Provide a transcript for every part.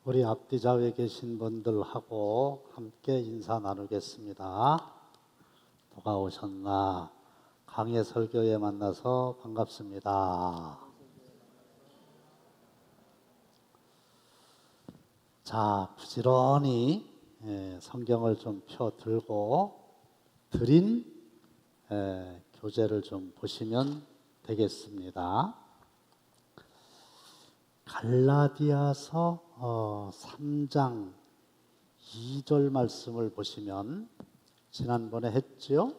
우리 앞뒤좌우에 계신 분들하고 함께 인사 나누겠습니다. 누가 오셨나? 강의 설교에 만나서 반갑습니다. 자, 부지런히 성경을 좀 펴 들고 드린 교재를 좀 보시면 되겠습니다. 갈라디아서 3장 2절 말씀을 보시면 지난번에 했죠?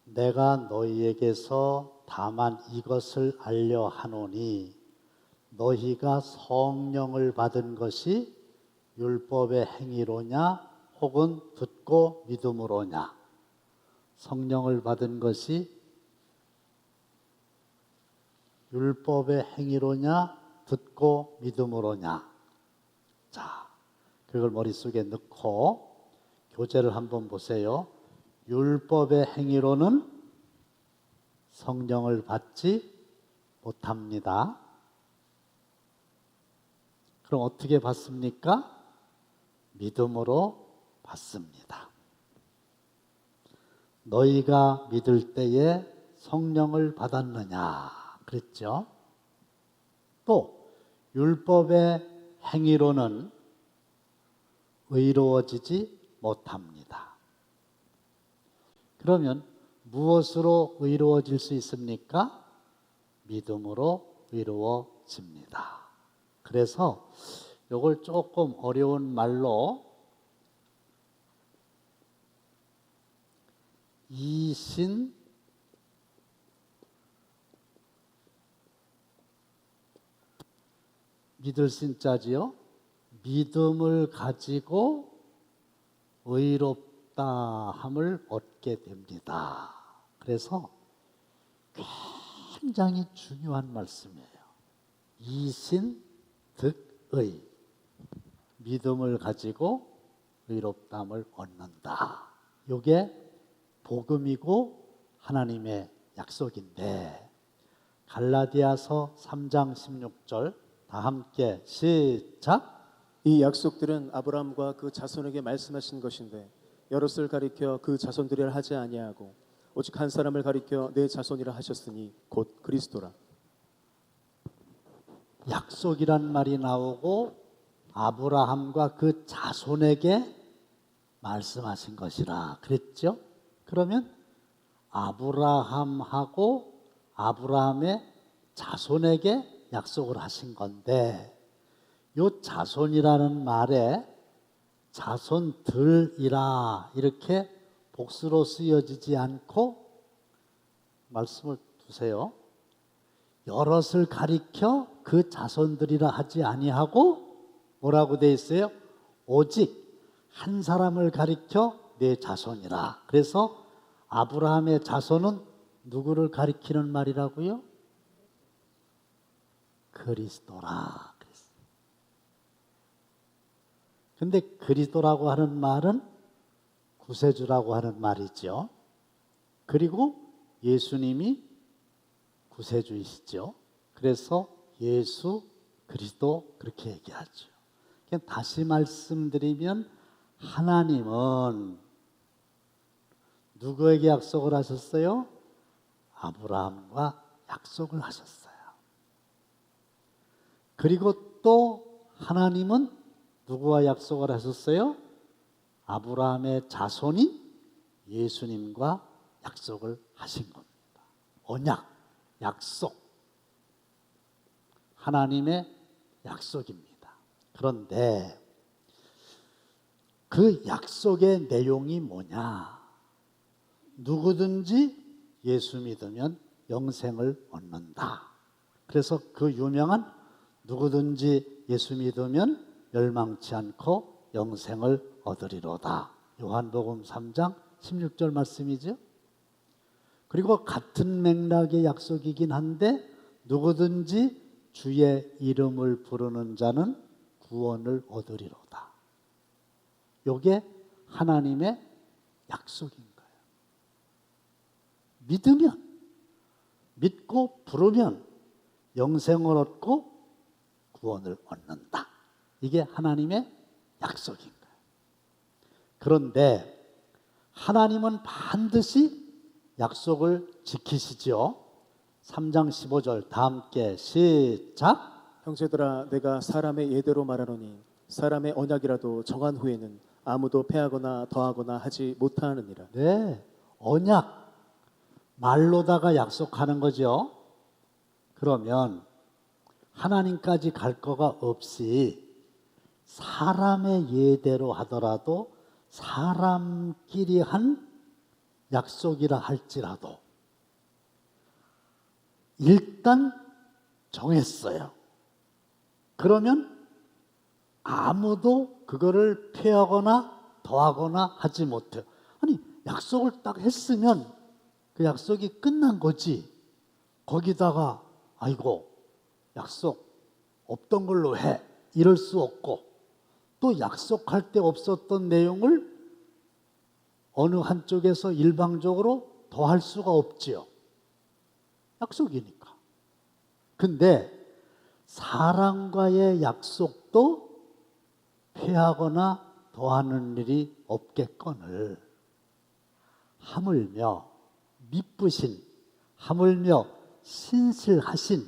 내가 너희에게서 다만 이것을 알려 하노니 너희가 성령을 받은 것이 율법의 행위로냐 혹은 듣고 믿음으로냐. 성령을 받은 것이 율법의 행위로냐 듣고 믿음으로냐. 자, 그걸 머릿속에 넣고 교재를 한번 보세요. 율법의 행위로는 성령을 받지 못합니다. 그럼 어떻게 받습니까? 믿음으로 받습니다. 너희가 믿을 때에 성령을 받았느냐 그랬죠. 또 율법의 행위로는 의로워지지 못합니다. 그러면 무엇으로 의로워질 수 있습니까? 믿음으로 의로워집니다. 그래서 이걸 조금 어려운 말로 이신 믿을 신자지요. 믿음을 가지고 의롭다함을 얻게 됩니다. 그래서 굉장히 중요한 말씀이에요. 이신 득의 믿음을 가지고 의롭다함을 얻는다. 이게 복음이고 하나님의 약속인데 갈라디아서 3장 16절 다 함께 시작. 이 약속들은 아브라함과 그 자손에게 말씀하신 것인데 여럿을 가리켜 그 자손들이라 하지 아니하고 오직 한 사람을 가리켜 내 자손이라 하셨으니 곧 그리스도라. 약속이란 말이 나오고 아브라함과 그 자손에게 말씀하신 것이라 그랬죠? 그러면 아브라함하고 아브라함의 자손에게 약속을 하신 건데 이 자손이라는 말에 자손들이라 이렇게 복수로 쓰여지지 않고 말씀을 두세요. 여럿을 가리켜 그 자손들이라 하지 아니하고 뭐라고 돼 있어요? 오직 한 사람을 가리켜 내 자손이라. 그래서 아브라함의 자손은 누구를 가리키는 말이라고요? 그리스도라. 근데 그리스도라고 하는 말은 구세주라고 하는 말이죠. 그리고 예수님이 구세주이시죠. 그래서 예수 그리스도 그렇게 얘기하죠. 다시 말씀드리면 하나님은 누구에게 약속을 하셨어요? 아브라함과 약속을 하셨어요. 그리고 또 하나님은 누구와 약속을 하셨어요? 아브라함의 자손인 예수님과 약속을 하신 겁니다. 언약, 약속. 하나님의 약속입니다. 그런데 그 약속의 내용이 뭐냐? 누구든지 예수 믿으면 영생을 얻는다. 그래서 그 유명한 누구든지 예수 믿으면 멸망치 않고 영생을 얻으리로다. 요한복음 3장 16절 말씀이죠. 그리고 같은 맥락의 약속이긴 한데 누구든지 주의 이름을 부르는 자는 구원을 얻으리로다. 이게 하나님의 약속인 거예요. 믿으면 믿고 부르면 영생을 얻고 구원을 얻는다. 이게 하나님의 약속인 거예요. 그런데 하나님은 반드시 약속을 지키시죠. 3장 15절 다 함께 시작. 형제들아 내가 사람의 예대로 말하노니 사람의 언약이라도 정한 후에는 아무도 패하거나 더하거나 하지 못하느니라. 네, 언약 말로다가 약속하는 거죠. 그러면 하나님까지 갈 거가 없이 사람의 예대로 하더라도 사람끼리 한 약속이라 할지라도 일단 정했어요. 그러면 아무도 그거를 폐하거나 더하거나 하지 못해요. 아니, 약속을 딱 했으면 그 약속이 끝난 거지. 거기다가 아이고 약속 없던 걸로 해 이럴 수 없고, 또 약속할 때 없었던 내용을 어느 한쪽에서 일방적으로 더할 수가 없지요. 약속이니까. 근데 사람과의 약속도 폐하거나 더하는 일이 없겠거늘 하물며 미쁘신, 하물며 신실하신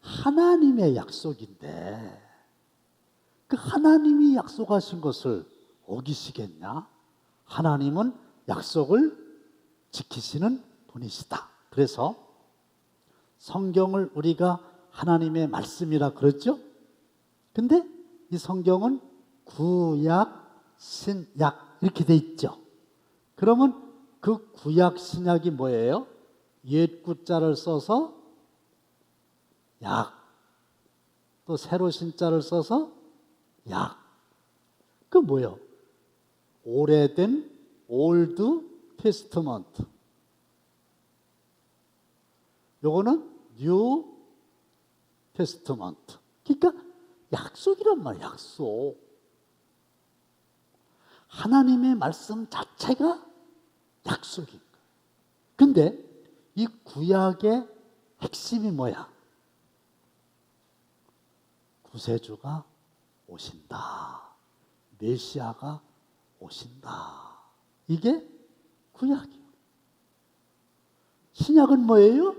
하나님의 약속인데 그 하나님이 약속하신 것을 어기시겠냐? 하나님은 약속을 지키시는 분이시다. 그래서 성경을 우리가 하나님의 말씀이라 그러죠. 근데 이 성경은 구약, 신약 이렇게 돼 있죠. 그러면 그 구약, 신약이 뭐예요? 옛 구자를 써서 약, 또 새로 신자를 써서 약. 그 뭐예요? 오래된 올드 테스트먼트. 요거는 뉴 테스트먼트. 그러니까 약속이란 말이야, 약속. 하나님의 말씀 자체가 약속인 거예요. 근데 이 구약의 핵심이 뭐야? 구세주가 오신다. 메시아가 오신다. 이게 구약이에요. 신약은 뭐예요?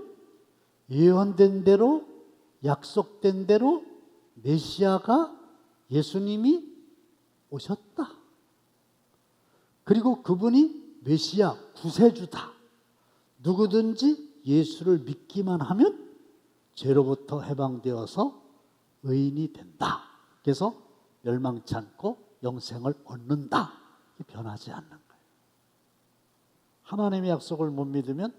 예언된 대로, 약속된 대로 메시아가, 예수님이 오셨다. 그리고 그분이 메시아, 구세주다. 누구든지 예수를 믿기만 하면 죄로부터 해방되어서 의인이 된다. 그래서 멸망치 않고 영생을 얻는다. 변하지 않는 거예요. 하나님의 약속을 못 믿으면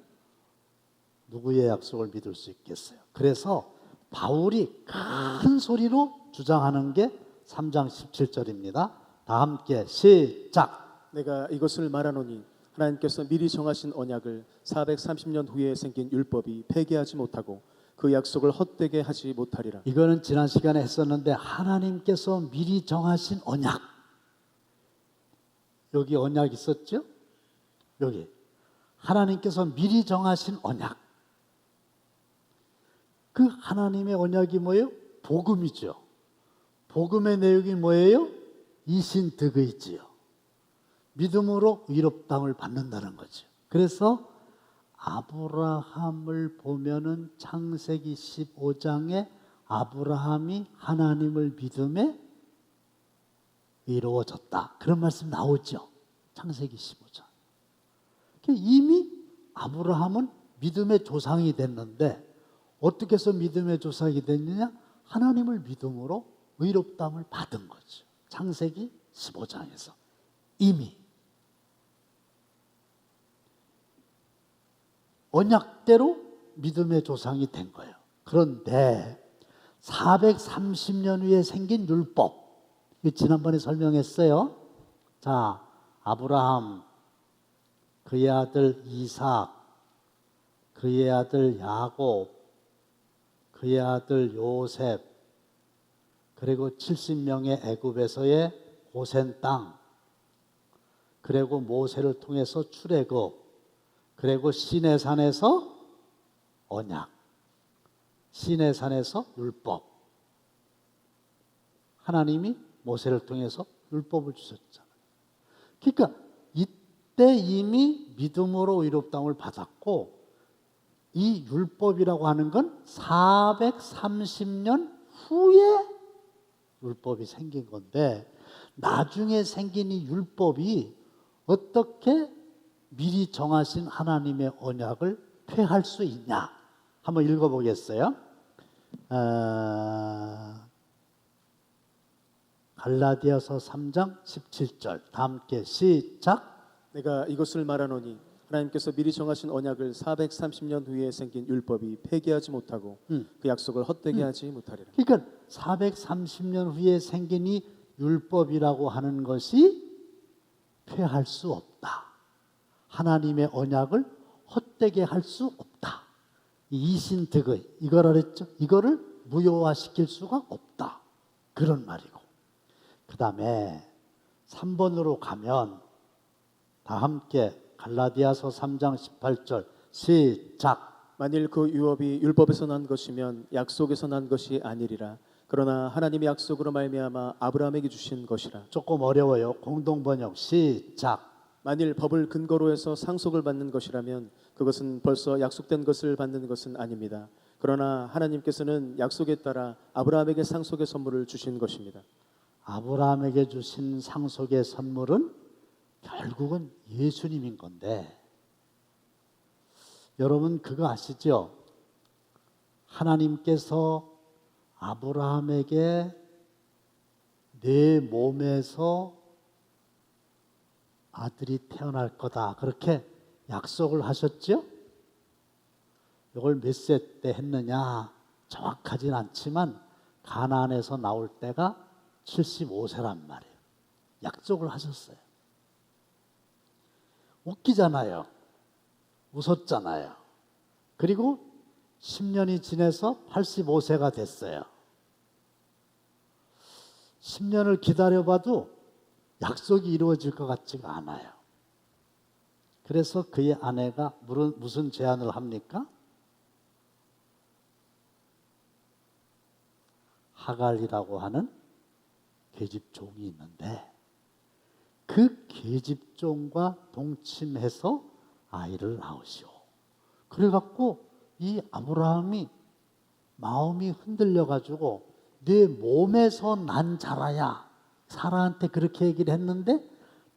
누구의 약속을 믿을 수 있겠어요? 그래서 바울이 큰 소리로 주장하는 게 3장 17절입니다. 다 함께 시작. 내가 이것을 말하노니 하나님께서 미리 정하신 언약을 430년 후에 생긴 율법이 폐기하지 못하고 그 약속을 헛되게 하지 못하리라. 이거는 지난 시간에 했었는데 하나님께서 미리 정하신 언약. 여기 언약 있었죠? 여기 하나님께서 미리 정하신 언약. 그 하나님의 언약이 뭐예요? 복음이죠. 복음의 내용이 뭐예요? 이신득의지요. 믿음으로 의롭다함을 받는다는 거죠. 그래서 아브라함을 보면은 창세기 15장에 아브라함이 하나님을 믿음에 의로워졌다. 그런 말씀 나오죠. 창세기 15장. 이미 아브라함은 믿음의 조상이 됐는데 어떻게 해서 믿음의 조상이 됐느냐? 하나님을 믿음으로 의롭다함을 받은 거죠. 창세기 15장에서 이미 언약대로 믿음의 조상이 된 거예요. 그런데 430년 후에 생긴 율법, 지난번에 설명했어요. 자, 아브라함, 그의 아들 이삭, 그의 아들 야곱, 그의 아들 요셉, 그리고 70명의 애굽에서의 고센 땅, 그리고 모세를 통해서 출애굽, 그리고 시내산에서 언약, 시내산에서 율법. 하나님이 모세를 통해서 율법을 주셨잖아요. 그러니까 이때 이미 믿음으로 의롭다함을 받았고, 이 율법이라고 하는 건 430년 후에 율법이 생긴 건데, 나중에 생긴 이 율법이 어떻게 미리 정하신 하나님의 언약을 폐할 수 있냐? 한번 읽어보겠어요. 갈라디아서 3장 17절 다 함께 시작. 내가 이것을 말하노니 하나님께서 미리 정하신 언약을 430년 후에 생긴 율법이 폐기하지 못하고 그 약속을 헛되게 하지 못하리라. 그러니까 430년 후에 생긴 이 율법이라고 하는 것이 폐할 수 없다. 하나님의 언약을 헛되게 할 수 없다. 이신득의 이거라 그랬죠. 이거를 무효화시킬 수가 없다. 그런 말이고. 그 다음에 3번으로 가면 다 함께 갈라디아서 3장 18절 시작. 만일 그 유업이 율법에서 난 것이면 약속에서 난 것이 아니리라. 그러나 하나님의 약속으로 말미암아 아브라함에게 주신 것이라. 조금 어려워요. 공동번역 시작. 만일 법을 근거로 해서 상속을 받는 것이라면 그것은 벌써 약속된 것을 받는 것은 아닙니다. 그러나 하나님께서는 약속에 따라 아브라함에게 상속의 선물을 주신 것입니다. 아브라함에게 주신 상속의 선물은 결국은 예수님인 건데, 여러분 그거 아시죠? 하나님께서 아브라함에게 내 몸에서 아들이 태어날 거다 그렇게 약속을 하셨죠? 이걸 몇 세 때 했느냐 정확하진 않지만 가나안에서 나올 때가 75세란 말이에요. 약속을 하셨어요. 웃기잖아요. 웃었잖아요. 그리고 10년이 지나서 85세가 됐어요. 10년을 기다려봐도 약속이 이루어질 것 같지가 않아요. 그래서 그의 아내가 무슨 제안을 합니까? 하갈이라고 하는 계집종이 있는데 그 계집종과 동침해서 아이를 낳으시오. 그래갖고 이 아브라함이 마음이 흔들려가지고 내 몸에서 난 자라야, 사라한테 그렇게 얘기를 했는데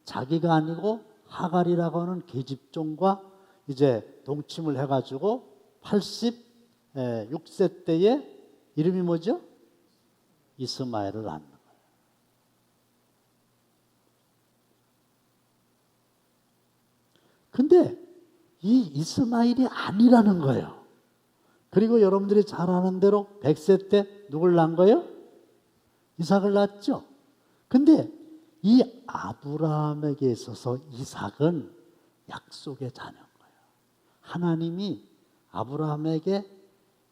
자기가 아니고 하갈이라고 하는 계집종과 이제 동침을 해가지고 86세 때에 이름이 뭐죠? 이스마엘을 낳는 거예요. 근데 이 이스마엘이 아니라는 거예요. 그리고 여러분들이 잘 아는 대로 100세 때 누굴 낳은 거예요? 이삭을 낳았죠. 근데 이 아브라함에게 있어서 이삭은 약속의 자녀인 거예요. 하나님이 아브라함에게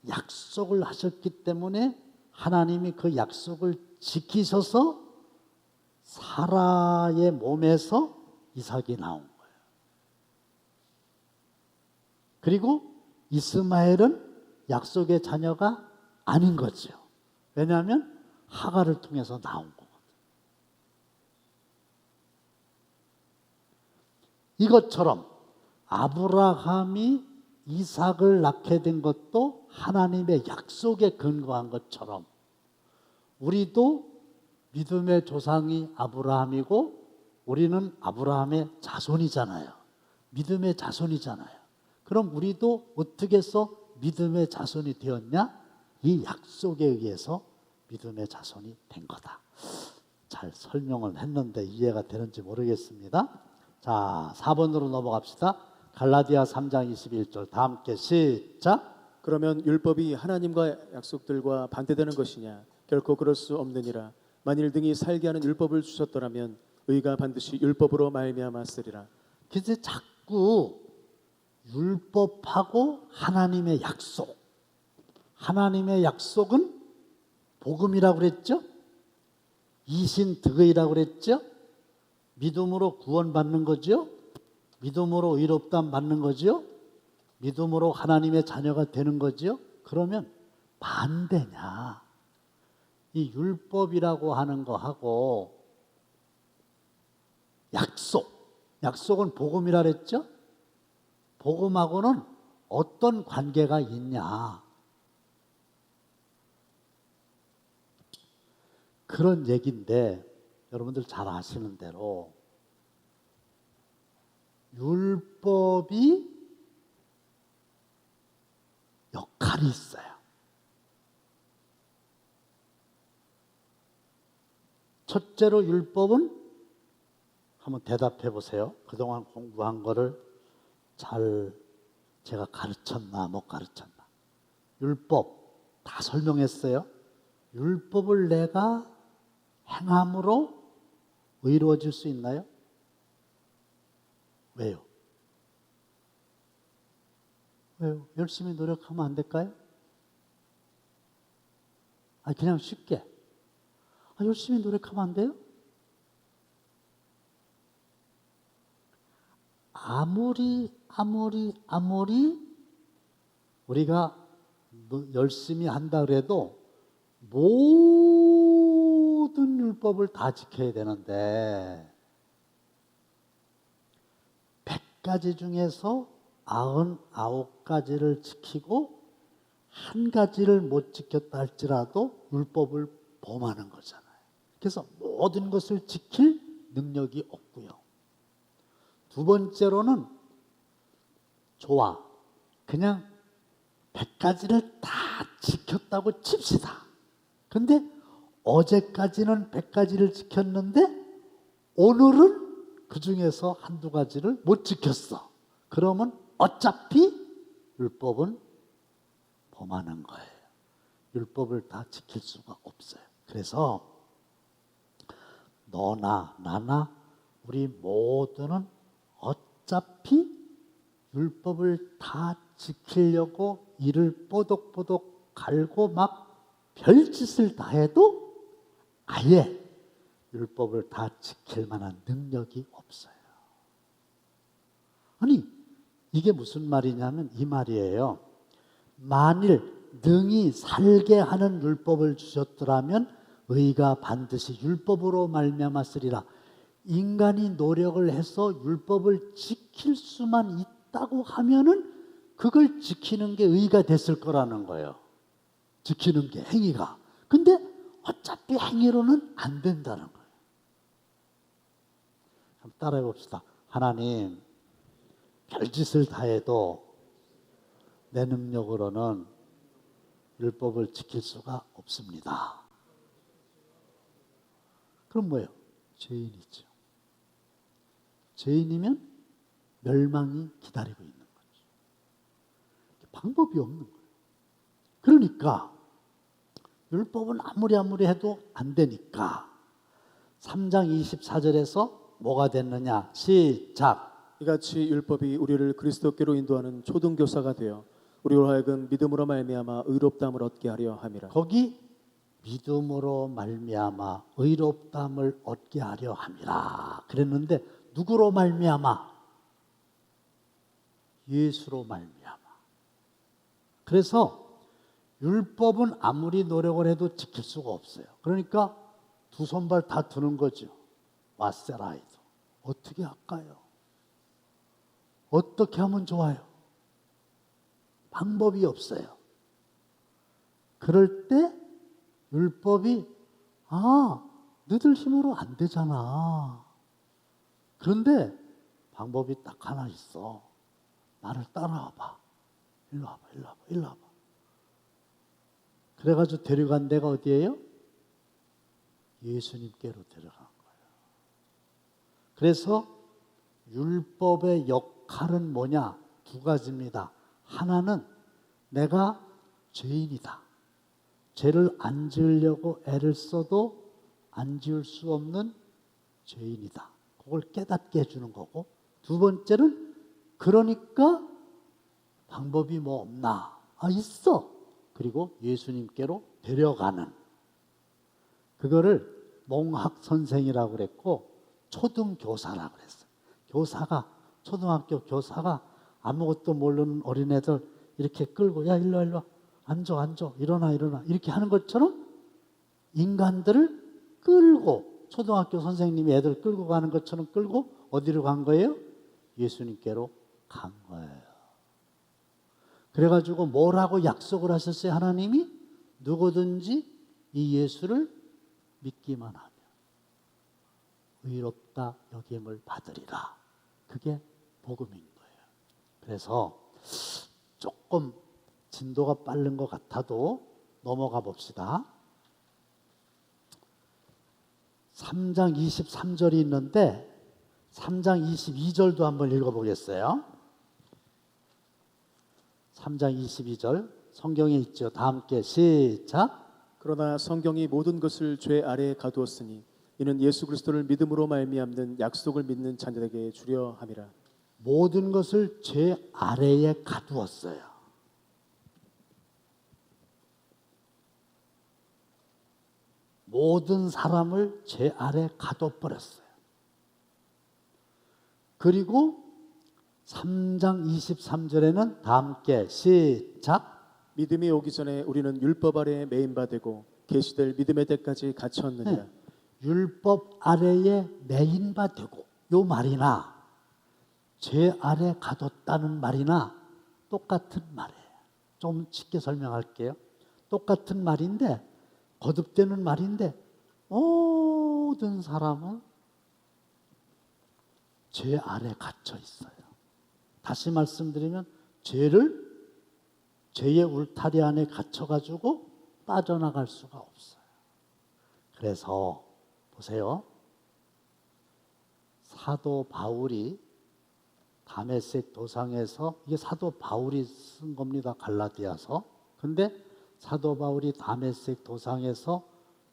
약속을 하셨기 때문에 하나님이 그 약속을 지키셔서 사라의 몸에서 이삭이 나온 거예요. 그리고 이스마엘은 약속의 자녀가 아닌 거죠. 왜냐하면 하갈을 통해서 나온 거거든요. 이것처럼 아브라함이 이삭을 낳게 된 것도 하나님의 약속에 근거한 것처럼 우리도 믿음의 조상이 아브라함이고 우리는 아브라함의 자손이잖아요. 믿음의 자손이잖아요. 그럼 우리도 어떻게 해서 믿음의 자손이 되었냐? 이 약속에 의해서 믿음의 자손이 된 거다. 잘 설명을 했는데 이해가 되는지 모르겠습니다. 자, 4번으로 넘어갑시다. 갈라디아 3장 21절 다 함께 시작. 그러면 율법이 하나님과 약속들과 반대되는 것이냐? 결코 그럴 수 없느니라. 만일 등이 살게 하는 율법을 주셨더라면 의가 반드시 율법으로 말미암았으리라. 그래서 자꾸 율법하고 하나님의 약속, 하나님의 약속은 복음이라고 그랬죠? 이신득의라고 그랬죠? 믿음으로 구원받는 거죠? 믿음으로 의롭다함 받는 거죠? 믿음으로 하나님의 자녀가 되는 거지요? 그러면 반대냐? 이 율법이라고 하는 거하고 약속은 복음이라 그랬죠? 복음하고는 어떤 관계가 있냐? 그런 얘기인데 여러분들 잘 아시는 대로 율법이 역할이 있어요. 첫째로 율법은 한번 대답해 보세요. 그동안 공부한 거를 잘 제가 가르쳤나 못 가르쳤나. 율법 다 설명했어요. 율법을 내가 행함으로 의로워질 수 있나요? 왜요? 왜요? 열심히 노력하면 안 될까요? 그냥 쉽게. 열심히 노력하면 안 돼요? 아무리 우리가 열심히 한다 그래도 모든 율법을 다 지켜야 되는데 100가지 중에서 99가지를 지키고 한 가지를 못 지켰다 할지라도 율법을 범하는 거잖아요. 그래서 모든 것을 지킬 능력이 없고요. 두 번째로는 좋아. 그냥 100가지를 다 지켰다고 칩시다. 근데 어제까지는 100가지를 지켰는데 오늘은 그 중에서 한두 가지를 못 지켰어. 그러면 어차피 율법은 범하는 거예요. 율법을 다 지킬 수가 없어요. 그래서 너나 나나 우리 모두는 어차피 율법을 다 지키려고 이를 뽀독뽀독 갈고 막 별짓을 다 해도 아예 율법을 다 지킬 만한 능력이 없어요. 아니, 이게 무슨 말이냐면 이 말이에요. 만일 능히 살게 하는 율법을 주셨더라면 의가 반드시 율법으로 말미암았으리라. 인간이 노력을 해서 율법을 지킬 수만 있다고 하면은 그걸 지키는 게 의가 됐을 거라는 거예요. 지키는 게 행위가. 근데 어차피 행위로는 안 된다는 거예요. 한번 따라해 봅시다. 하나님, 별짓을 다 해도 내 능력으로는 율법을 지킬 수가 없습니다. 그럼 뭐예요? 죄인이죠. 죄인이면 멸망이 기다리고 있는 거죠. 방법이 없는 거예요. 그러니까 율법은 아무리 해도 안 되니까 3장 24절에서 뭐가 됐느냐? 시작. 이같이 율법이 우리를 그리스도께로 인도하는 초등교사가 되어 우리로 하여금 믿음으로 말미암아 의롭다함을 얻게 하려 함이라. 거기 믿음으로 말미암아 의롭다함을 얻게 하려 함이라 그랬는데 누구로 말미암아? 예수로 말미암아. 그래서 율법은 아무리 노력을 해도 지킬 수가 없어요. 그러니까 두 손발 다 두는 거죠. 와세라이도. 어떻게 할까요? 어떻게 하면 좋아요? 방법이 없어요. 그럴 때 율법이 너희들 힘으로 안 되잖아. 그런데 방법이 딱 하나 있어. 나를 따라와봐. 일로 와봐. 그래가지고 데려간 데가 어디예요? 예수님께로 데려간 거예요. 그래서 율법의 역할은 뭐냐? 두 가지입니다. 하나는 내가 죄인이다. 죄를 안 지으려고 애를 써도 안 지을 수 없는 죄인이다. 그걸 깨닫게 해주는 거고, 두 번째는 그러니까 방법이 뭐 없나? 있어. 그리고 예수님께로 데려가는. 그거를 몽학 선생이라고 그랬고 초등교사라고 그랬어요. 초등학교 교사가 아무것도 모르는 어린애들 이렇게 끌고 야 일로 와 일로 와 앉아 일어나 이렇게 하는 것처럼 인간들을 끌고 초등학교 선생님이 애들 끌고 가는 것처럼 끌고 어디로 간 거예요? 예수님께로 간 거예요. 그래가지고 뭐라고 약속을 하셨어요? 하나님이 누구든지 이 예수를 믿기만 하면 의롭다 여김을 받으리라. 그게 복음인 거예요. 그래서 조금 진도가 빠른 것 같아도 넘어가 봅시다. 3장 23절이 있는데 3장 22절도 한번 읽어보겠어요. 3장 22절 성경에 있죠. 다 함께 시작. 그러나 성경이 모든 것을 죄 아래에 가두었으니 이는 예수 그리스도를 믿음으로 말미암는 약속을 믿는 자들에게 주려 함이라. 모든 것을 죄 아래에 가두었어요. 모든 사람을 죄 아래 가둬버렸어요. 그리고 3장 23절에는 다 함께 시작. 믿음이 오기 전에 우리는 율법 아래에 매인 바 되고 계시될 믿음의 때까지 갇혔느니라. 율법 아래에 매인 바 되고 요 말이나 죄 아래 가뒀다는 말이나 똑같은 말이에요. 좀 쉽게 설명할게요. 똑같은 말인데 거듭되는 말인데 모든 사람은 죄 아래 갇혀 있어요. 다시 말씀드리면 죄의 울타리 안에 갇혀가지고 빠져나갈 수가 없어요. 그래서 보세요. 사도 바울이 다메섹 도상에서 이게 사도 바울이 쓴 겁니다. 갈라디아서. 근데 사도 바울이 다메섹 도상에서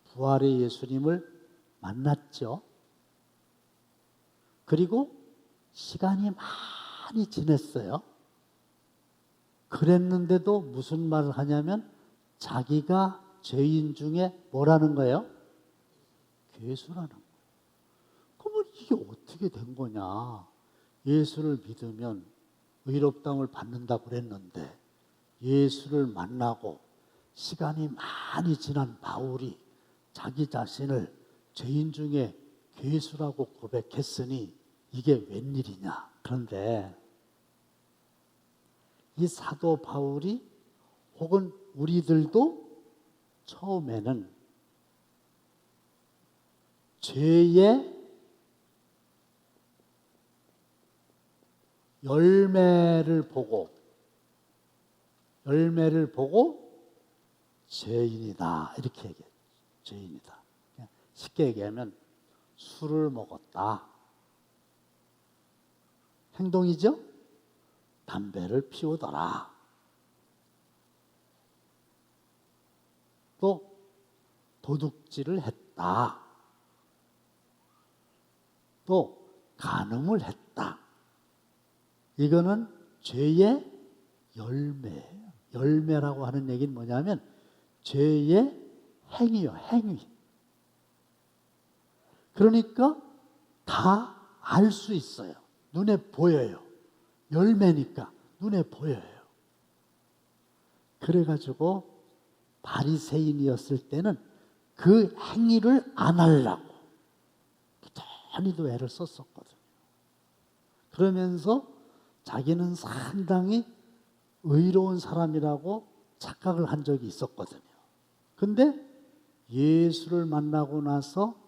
부활의 예수님을 만났죠. 그리고 시간이 많이 지냈어요. 그랬는데도 무슨 말을 하냐면 자기가 죄인 중에 뭐라는 거예요? 괴수라는 거예요. 그러면 이게 어떻게 된 거냐? 예수를 믿으면 의롭다함을 받는다고 그랬는데 예수를 만나고 시간이 많이 지난 바울이 자기 자신을 죄인 중에 괴수라고 고백했으니 이게 웬일이냐? 그런데 이 사도 바울이 혹은 우리들도 처음에는 죄의 열매를 보고 죄인이다 이렇게 얘기해요. 죄인이다. 쉽게 얘기하면 술을 먹었다. 행동이죠? 담배를 피우더라. 또 도둑질을 했다. 또 간음을 했다. 이거는 죄의 열매예요. 열매라고 하는 얘기는 뭐냐면 죄의 행위요, 행위. 그러니까 다 알 수 있어요. 눈에 보여요. 열매니까 눈에 보여요. 그래가지고 바리새인이었을 때는 그 행위를 안 하려고 부단히도 애를 썼었거든요. 그러면서 자기는 상당히 의로운 사람이라고 착각을 한 적이 있었거든요. 근데 예수를 만나고 나서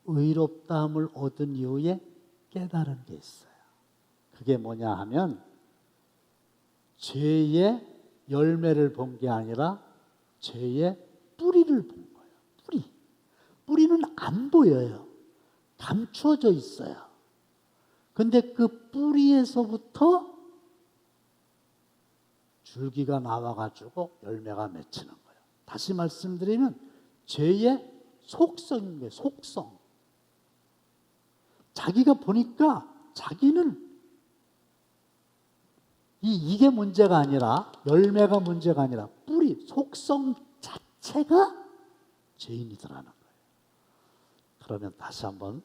의롭다함을 얻은 이후에 깨달은 게 있어요. 그게 뭐냐 하면 죄의 열매를 본 게 아니라 죄의 뿌리를 본 거예요. 뿌리는 안 보여요. 감추어져 있어요. 근데 그 뿌리에서부터 줄기가 나와가지고 열매가 맺히는 거예요. 다시 말씀드리면 죄의 속성인 거예요. 속성. 자기가 보니까 자기는 이게 문제가 아니라 열매가 문제가 아니라 뿌리, 속성 자체가 죄인이더라는 거예요. 그러면 다시 한번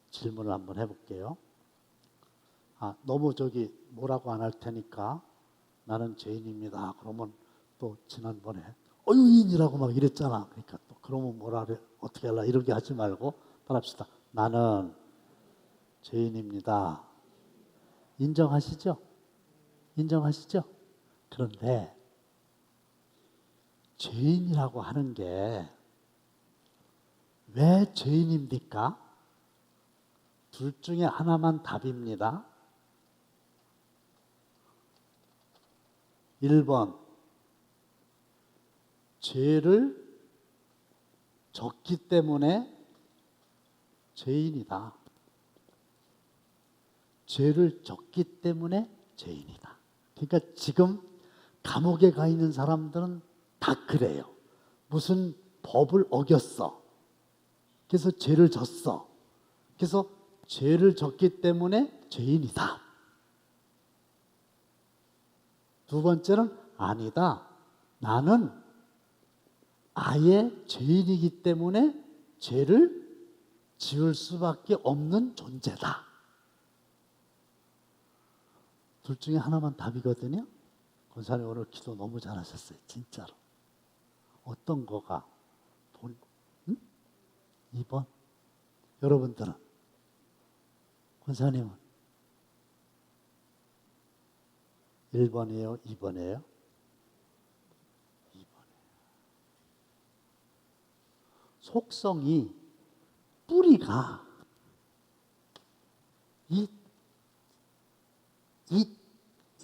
질문을 한번 해볼게요. 너무 저기 뭐라고 안 할 테니까 나는 죄인입니다. 그러면 또 지난번에 의인이라고 막 이랬잖아. 그러니까 또 그러면 뭐라 그래 어떻게 할라 이렇게 하지 말고 말합시다. 나는 죄인입니다. 인정하시죠? 인정하시죠? 그런데 죄인이라고 하는 게 왜 죄인입니까? 둘 중에 하나만 답입니다. 1번, 죄를 졌기 때문에 죄인이다. 죄를 졌기 때문에 죄인이다. 그러니까 지금 감옥에 가 있는 사람들은 다 그래요. 무슨 법을 어겼어. 그래서 죄를 졌어. 그래서 죄를 졌기 때문에 죄인이다. 두 번째는 아니다. 나는 아예 죄인이기 때문에 죄를 지을 수밖에 없는 존재다. 둘 중에 하나만 답이거든요. 권사님 오늘 기도 너무 잘하셨어요. 진짜로. 어떤 거가 본? 응? 2번. 여러분들은? 권사님은? 1번이에요? 2번이에요? 2번이에요. 속성이 뿌리가 이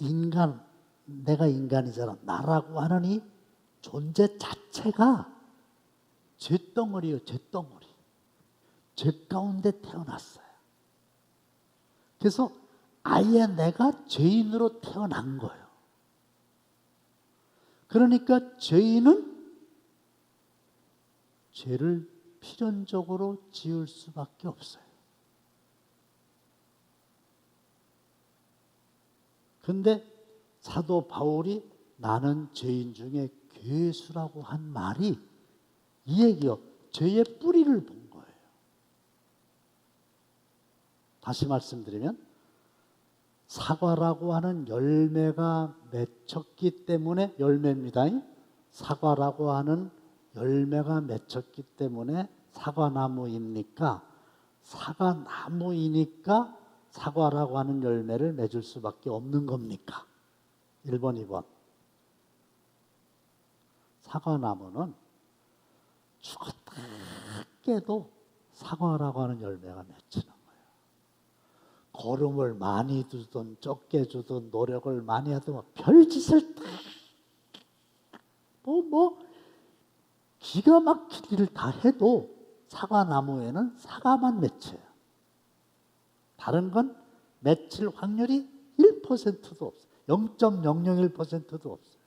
인간, 내가 인간이잖아. 나라고 하는 이 존재 자체가 죄덩어리예요. 죄덩어리. 죄 가운데 태어났어요. 그래서 아예 내가 죄인으로 태어난 거예요. 그러니까 죄인은 죄를 필연적으로 지을 수밖에 없어요. 근데 사도 바울이 나는 죄인 중에 괴수라고 한 말이 이 얘기요. 죄의 뿌리를 본 거예요. 다시 말씀드리면 사과라고 하는 열매가 맺혔기 때문에 열매입니다. 사과라고 하는 열매가 맺혔기 때문에 사과나무입니까? 사과나무이니까 사과라고 하는 열매를 맺을 수밖에 없는 겁니까? 1번, 2번. 사과나무는 죽었다 깨도 사과라고 하는 열매가 맺히는 거예요. 거름을 많이 주든 적게 주든 노력을 많이 하든 별짓을 다 기가 막힐 일을 다 해도 사과나무에는 사과만 맺혀요. 다른 건 맺힐 확률이 1%도 없어요. 0.001%도 없어요.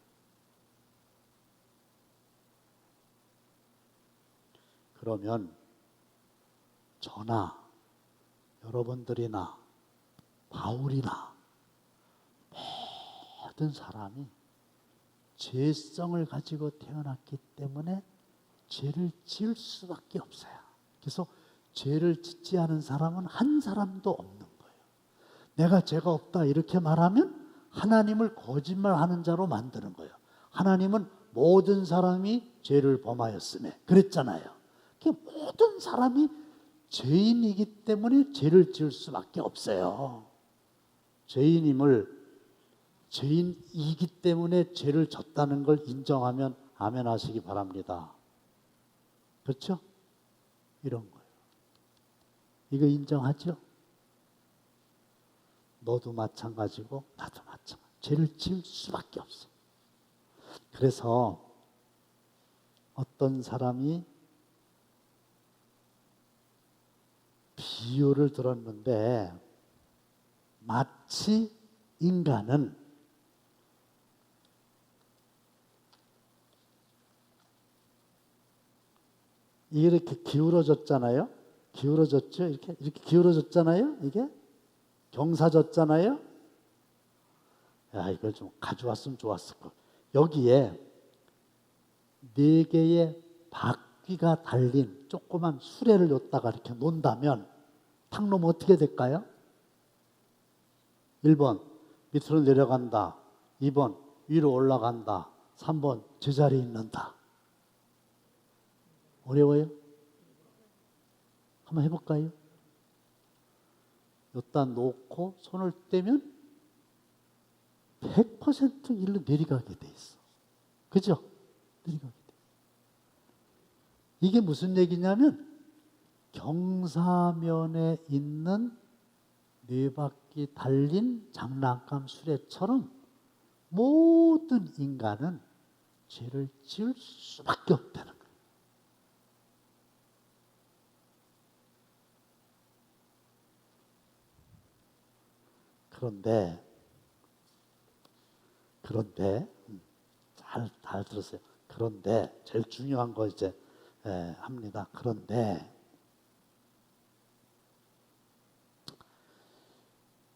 그러면 저나 여러분들이나 바울이나 모든 사람이 죄성을 가지고 태어났기 때문에 죄를 지을 수밖에 없어요. 그래서 죄를 짓지 않은 사람은 한 사람도 없는 거예요. 내가 죄가 없다 이렇게 말하면 하나님을 거짓말하는 자로 만드는 거예요. 하나님은 모든 사람이 죄를 범하였으며 그랬잖아요. 모든 사람이 죄인이기 때문에 죄를 지을 수밖에 없어요. 죄인이기 때문에 죄를 졌다는 걸 인정하면 아멘 하시기 바랍니다. 그렇죠? 이런 거예요. 이거 인정하죠? 너도 마찬가지고 나도 마찬가지. 죄를 지을 수밖에 없어. 그래서 어떤 사람이 비유를 들었는데 마치 인간은 이렇게 기울어졌잖아요. 기울어졌죠? 이렇게 기울어졌잖아요. 이게 경사졌잖아요. 야, 이걸 좀 가져왔으면 좋았을 거. 여기에 4개의 바퀴가 달린 조그만 수레를 놓다가 이렇게 놓는다면 탁 놓으면 어떻게 될까요? 1번 밑으로 내려간다. 2번 위로 올라간다. 3번 제자리에 있는다. 어려워요? 한번 해볼까요? 여기다 놓고 손을 떼면 100% 일로 내려가게 돼 있어. 그죠? 내려가게 돼. 이게 무슨 얘기냐면 경사면에 있는 4바퀴 달린 장난감 수레처럼 모든 인간은 죄를 지을 수밖에 없다는 거예요. 그런데 잘 들으세요. 그런데 제일 중요한 거 이제 합니다. 그런데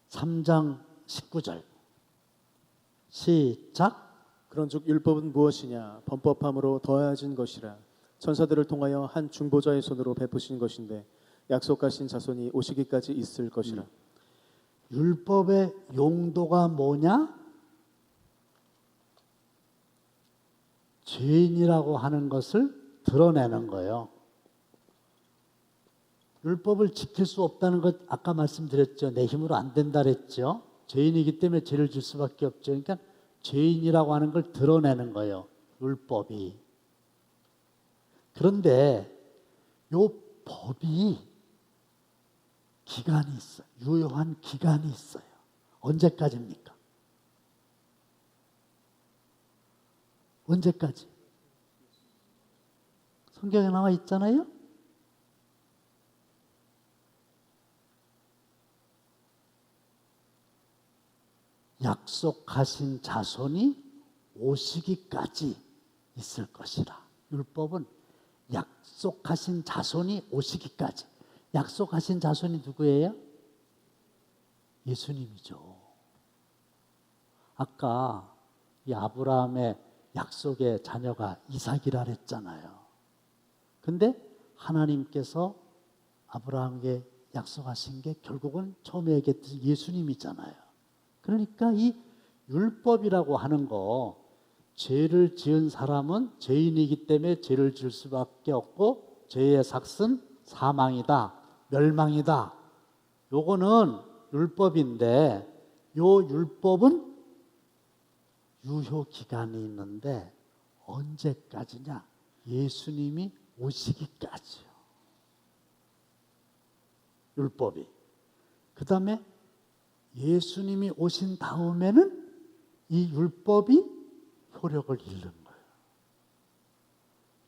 3장 19절 시작. 그런즉 율법은 무엇이냐? 범법함으로 더해진 것이라. 천사들을 통하여 한 중보자의 손으로 베푸신 것인데 약속하신 자손이 오시기까지 있을 것이라. 율법의 용도가 뭐냐? 죄인이라고 하는 것을 드러내는 거예요. 율법을 지킬 수 없다는 것 아까 말씀드렸죠. 내 힘으로 안 된다 그랬죠. 죄인이기 때문에 죄를 질 수밖에 없죠. 그러니까 죄인이라고 하는 걸 드러내는 거예요. 율법이. 그런데 요 법이 기간이 있어요. 유효한 기간이 있어요. 언제까지입니까? 언제까지? 성경에 나와 있잖아요. 약속하신 자손이 오시기까지 있을 것이라. 율법은 약속하신 자손이 오시기까지. 약속하신 자손이 누구예요? 예수님이죠. 아까 이 아브라함의 약속의 자녀가 이삭이라 그랬잖아요. 근데 하나님께서 아브라함에게 약속하신 게 결국은 처음에 얘기했듯이 예수님이잖아요. 그러니까 이 율법이라고 하는 거, 죄를 지은 사람은 죄인이기 때문에 죄를 지을 수밖에 없고 죄의 삭은 사망이다, 멸망이다. 요거는 율법인데 요 율법은 유효 기간이 있는데 언제까지냐? 예수님이 오시기까지요. 율법이. 그 다음에 예수님이 오신 다음에는 이 율법이 효력을 잃는 거예요.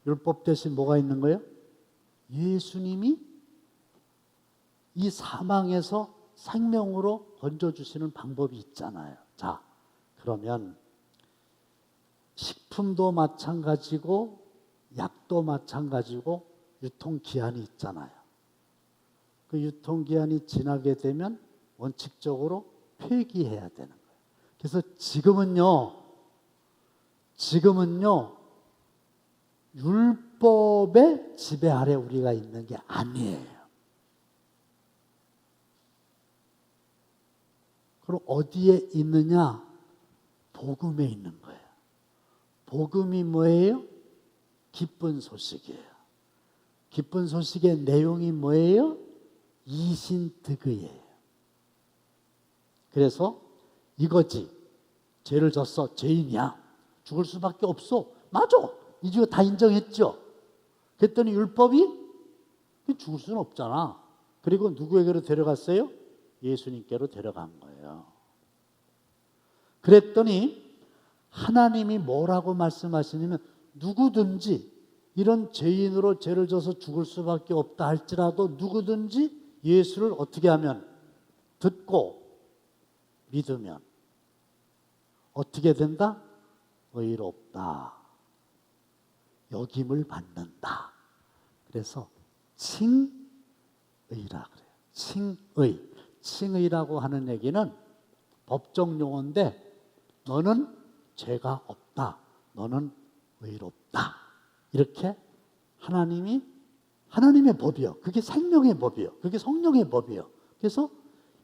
율법 대신 뭐가 있는 거예요? 예수님이 이 사망에서 생명으로 건져주시는 방법이 있잖아요. 자, 그러면 식품도 마찬가지고 약도 마찬가지고 유통기한이 있잖아요. 그 유통기한이 지나게 되면 원칙적으로 폐기해야 되는 거예요. 그래서 지금은요 율법의 지배 아래 우리가 있는 게 아니에요. 그럼 어디에 있느냐? 복음에 있는 거예요. 복음이 뭐예요? 기쁜 소식이에요. 기쁜 소식의 내용이 뭐예요? 이신득의예요. 그래서 이거지. 죄를 졌어. 죄인이야. 죽을 수밖에 없어. 맞아. 이주가 다 인정했죠. 그랬더니 율법이 죽을 수는 없잖아. 그리고 누구에게로 데려갔어요? 예수님께로 데려간 거예요. 그랬더니 하나님이 뭐라고 말씀하시냐면 누구든지 이런 죄인으로 죄를 져서 죽을 수밖에 없다 할지라도 누구든지 예수를 어떻게 하면 듣고 믿으면 어떻게 된다? 의롭다. 여김을 받는다. 그래서 칭의라 그래요. 칭의. 칭의라고 하는 얘기는 법정 용어인데 너는 죄가 없다. 너는 의롭다. 이렇게 하나님의 법이요. 그게 생명의 법이요. 그게 성령의 법이요. 그래서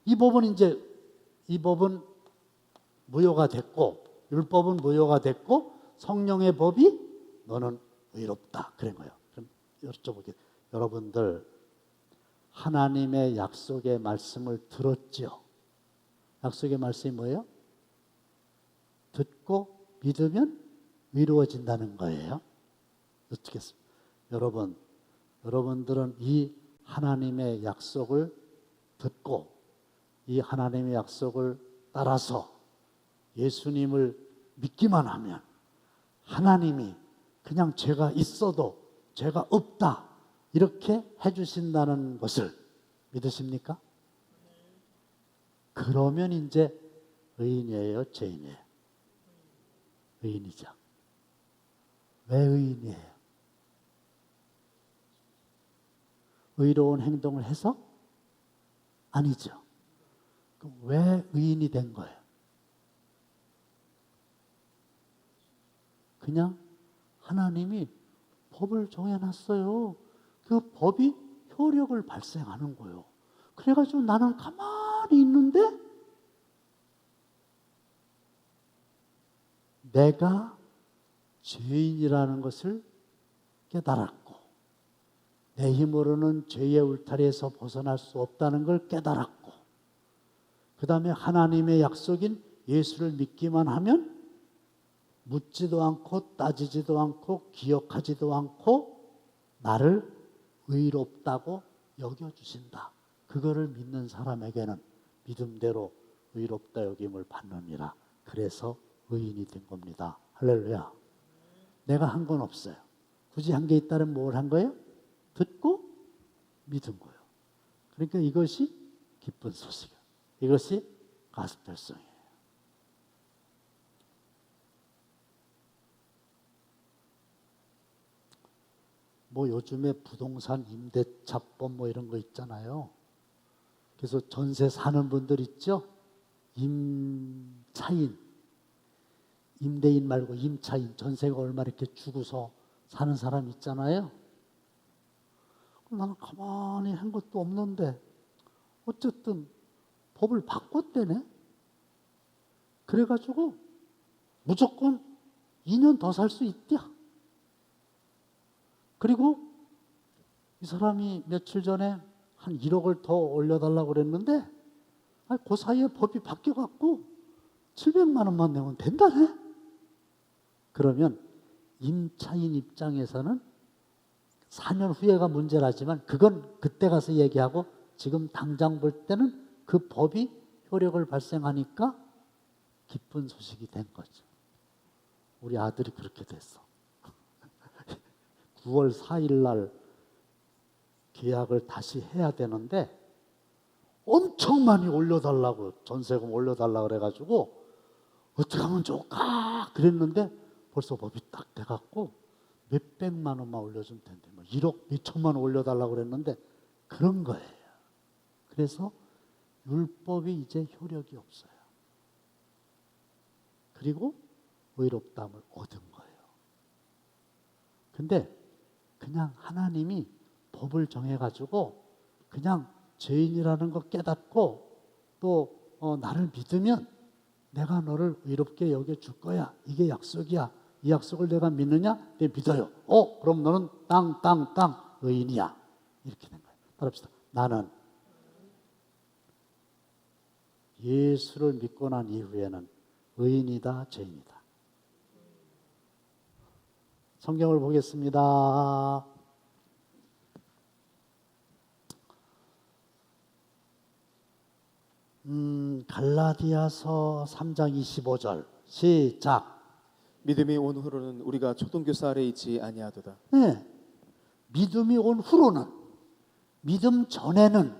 이 법은 이제 이 법은 무효가 됐고 율법은 무효가 됐고 성령의 법이 너는 의롭다 그런 거예요. 그럼 여쭤볼게요. 여러분들 하나님의 약속의 말씀을 들었죠? 약속의 말씀이 뭐예요? 듣고 믿으면 의로워진다는 거예요. 어떻겠습니까? 여러분들은 이 하나님의 약속을 듣고 이 하나님의 약속을 따라서 예수님을 믿기만 하면 하나님이 그냥 죄가 있어도 죄가 없다 이렇게 해주신다는 것을 믿으십니까? 그러면 이제 의인이에요, 죄인이에요? 의인이죠. 왜 의인이에요? 의로운 행동을 해서? 아니죠. 그럼 왜 의인이 된 거예요? 그냥 하나님이 법을 정해놨어요. 그 법이 효력을 발생하는 거예요. 그래가지고 나는 가만히 있는데 내가 죄인이라는 것을 깨달았고 내 힘으로는 죄의 울타리에서 벗어날 수 없다는 걸 깨달았고 그 다음에 하나님의 약속인 예수를 믿기만 하면 묻지도 않고 따지지도 않고 기억하지도 않고 나를 의롭다고 여겨주신다. 그거를 믿는 사람에게는 믿음대로 의롭다 여김을 받느니라. 그래서 의인이 된 겁니다. 할렐루야. 내가 한 건 없어요. 굳이 한 게 있다면 뭘 한 거예요? 듣고 믿은 거예요. 그러니까 이것이 기쁜 소식이에요. 이것이 가스펠성이에요. 뭐 요즘에 부동산 임대차법 뭐 이런 거 있잖아요. 그래서 전세 사는 분들 있죠? 임차인, 임대인 말고 임차인, 전세가 얼마 이렇게 주고서 사는 사람 있잖아요. 나는 가만히 한 것도 없는데 어쨌든 법을 바꿨대네. 그래가지고 무조건 2년 더 살 수 있대. 그리고 이 사람이 며칠 전에 한 1억을 더 올려달라고 그랬는데 그 사이에 법이 바뀌어갖고 700만 원만 내면 된다네. 그러면 임차인 입장에서는 4년 후에가 문제라지만 그건 그때 가서 얘기하고 지금 당장 볼 때는 그 법이 효력을 발생하니까 기쁜 소식이 된 거죠. 우리 아들이 그렇게 됐어. 9월 4일 날 계약을 다시 해야 되는데 엄청 많이 올려달라고 전세금 올려달라고 그래가지고 어떻게 하면 좋을까 그랬는데 벌써 법이 딱 돼갖고 몇백만 원만 올려주면 된대. 1억 몇천만 원 올려달라고 그랬는데 그런 거예요. 그래서 율법이 이제 효력이 없어요. 그리고 의롭다함을 얻은 거예요. 근데 그냥 하나님이 법을 정해가지고 그냥 죄인이라는 거 깨닫고 또 나를 믿으면 내가 너를 의롭게 여겨줄 거야. 이게 약속이야. 이 약속을 내가 믿느냐? 네, 믿어요. 그럼 너는 땅 의인이야. 이렇게 된 거예요. 따라합시다. 나는 예수를 믿고 난 이후에는 의인이다, 죄인이다. 성경을 보겠습니다. 갈라디아서 3장 25절 시작. 믿음이 온 후로는 우리가 초등교사 아래 있지 아니하도다. 네, 믿음이 온 후로는, 믿음 전에는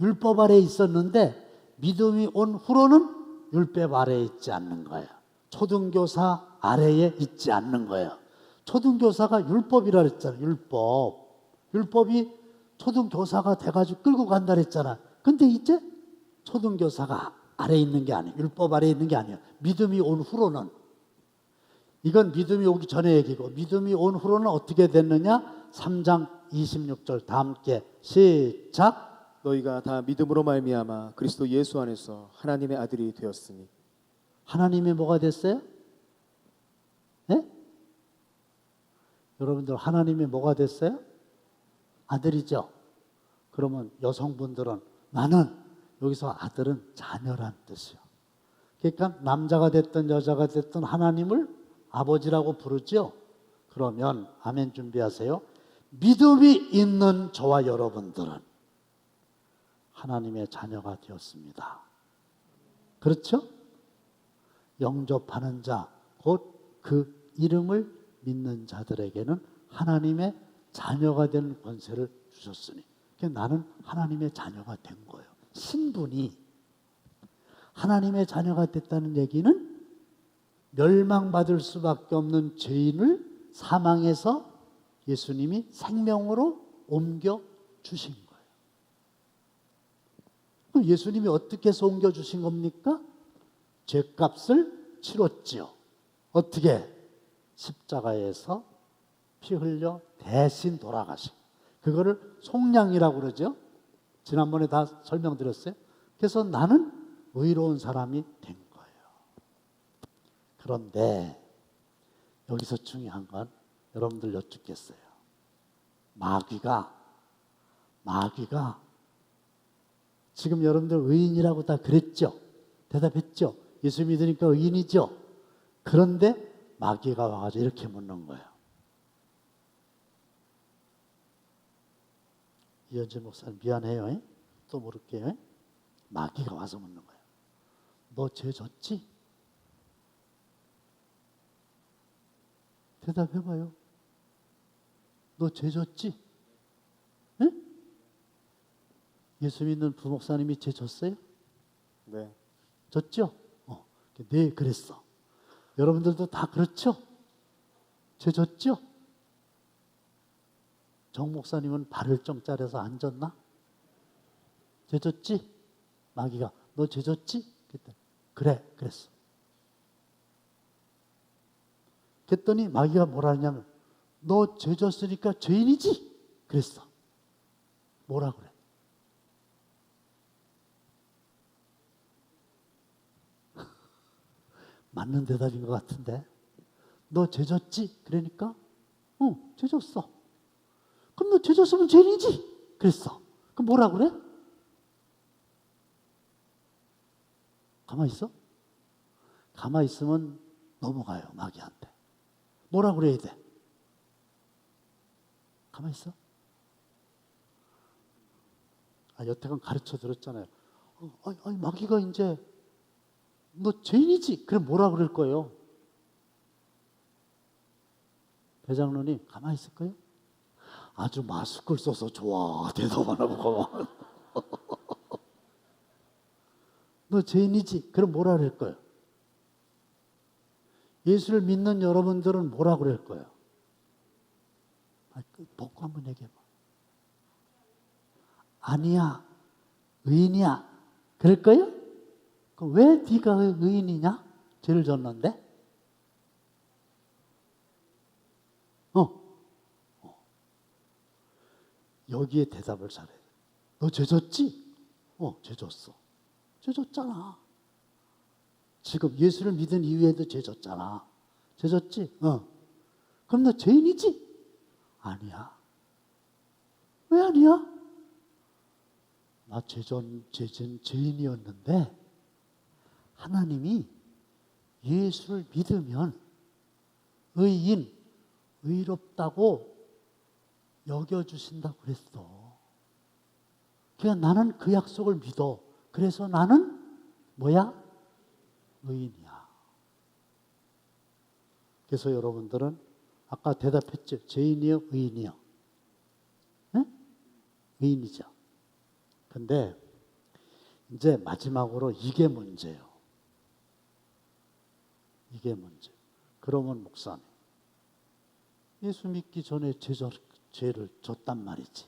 율법 아래에 있었는데 믿음이 온 후로는 율법 아래에 있지 않는 거예요. 초등교사 아래에 있지 않는 거예요. 초등교사가 율법이라 그랬잖아요. 율법이 초등교사가 돼가지고 끌고 간다 그랬잖아. 근데 이제 초등교사가 아래에 있는 게 아니에요. 율법 아래에 있는 게 아니에요. 믿음이 온 후로는, 이건 믿음이 오기 전의 얘기고, 믿음이 온 후로는 어떻게 됐느냐? 3장 26절 다 함께 시작. 너희가 다 믿음으로 말미암아 그리스도 예수 안에서 하나님의 아들이 되었으니. 하나님이 뭐가 됐어요? 예? 여러분들 하나님이 뭐가 됐어요? 아들이죠. 그러면 여성분들은 나는 여기서 아들은 자녀란 뜻이요. 그러니까 남자가 됐든 여자가 됐든 하나님을 아버지라고 부르죠. 그러면 아멘 준비하세요. 믿음이 있는 저와 여러분들은 하나님의 자녀가 되었습니다. 그렇죠? 영접하는 자, 곧 그 이름을 믿는 자들에게는 하나님의 자녀가 되는 권세를 주셨으니 그러니까 나는 하나님의 자녀가 된 거예요. 신분이 하나님의 자녀가 됐다는 얘기는 멸망받을 수밖에 없는 죄인을 사망에서 예수님이 생명으로 옮겨 주신 거예요. 그럼 예수님이 어떻게 해서 옮겨 주신 겁니까? 죄값을 치렀지요. 어떻게? 십자가에서 피 흘려 대신 돌아가신. 그거를 속량이라고 그러죠. 지난번에 다 설명드렸어요. 그래서 나는 의로운 사람이 된 거예요. 그런데 여기서 중요한 건 여러분들 여쭙겠어요. 마귀가 지금 여러분들 의인이라고 다 그랬죠? 대답했죠? 예수 믿으니까 의인이죠? 그런데 마귀가 와가지고 이렇게 묻는 거예요. 이현재 목사님 미안해요. 에? 또 물을게요. 에? 마귀가 와서 묻는 거예요. 너 죄 졌지? 대답해봐요. 너 죄 졌지? 에? 예수 믿는 부목사님이 죄 졌어요? 네. 졌죠? 네, 그랬어. 여러분들도 다 그렇죠? 죄 졌죠? 정 목사님은 발을 좀 짜려서 안 졌나? 죄 졌지? 마귀가 너 죄 졌지? 그래, 그랬어. 그랬더니 마귀가 뭐라 하냐면 너 죄 졌으니까 죄인이지? 그랬어. 뭐라 그래? 맞는 대답인 것 같은데. 너 죄 졌지? 그러니까 죄 졌어. 그럼 너 죄 졌으면 죄인이지? 그랬어. 그럼 뭐라 그래? 가만히 있어? 가만히 있으면 넘어가요, 마귀한테. 뭐라 그래야 돼? 가만히 있어? 여태껏 가르쳐 들었잖아요. 아니, 마귀가 이제 너 죄인이지? 그럼 뭐라 그럴 거예요? 대장로님 가만히 있을 거예요? 아주 마스크를 써서 좋아. 대답 안 하고 가만. 너 죄인이지? 그럼 뭐라 그럴 거예요? 예수를 믿는 여러분들은 뭐라 그럴 거예요? 벗고 한번 얘기해봐. 아니야. 의인이야. 그럴 거예요? 그럼 왜 네가 의인이냐? 죄를 졌는데? 여기에 대답을 잘해. 너 죄 졌지? 죄 졌어. 죄 졌잖아. 지금 예수를 믿은 이후에도 죄 졌잖아. 죄 졌지? 그럼 너 죄인이지? 아니야. 왜 아니야? 나 죄인이었는데 하나님이 예수를 믿으면 의인, 의롭다고 여겨주신다고 그랬어. 그러니까 나는 그 약속을 믿어. 그래서 나는 뭐야? 의인이야. 그래서 여러분들은 아까 대답했죠. 죄인이요? 의인이요? 네? 의인이죠. 근데 이제 마지막으로 이게 문제예요. 이게 문제. 그러면 목사님, 예수 믿기 전에 죄를 졌단 말이지.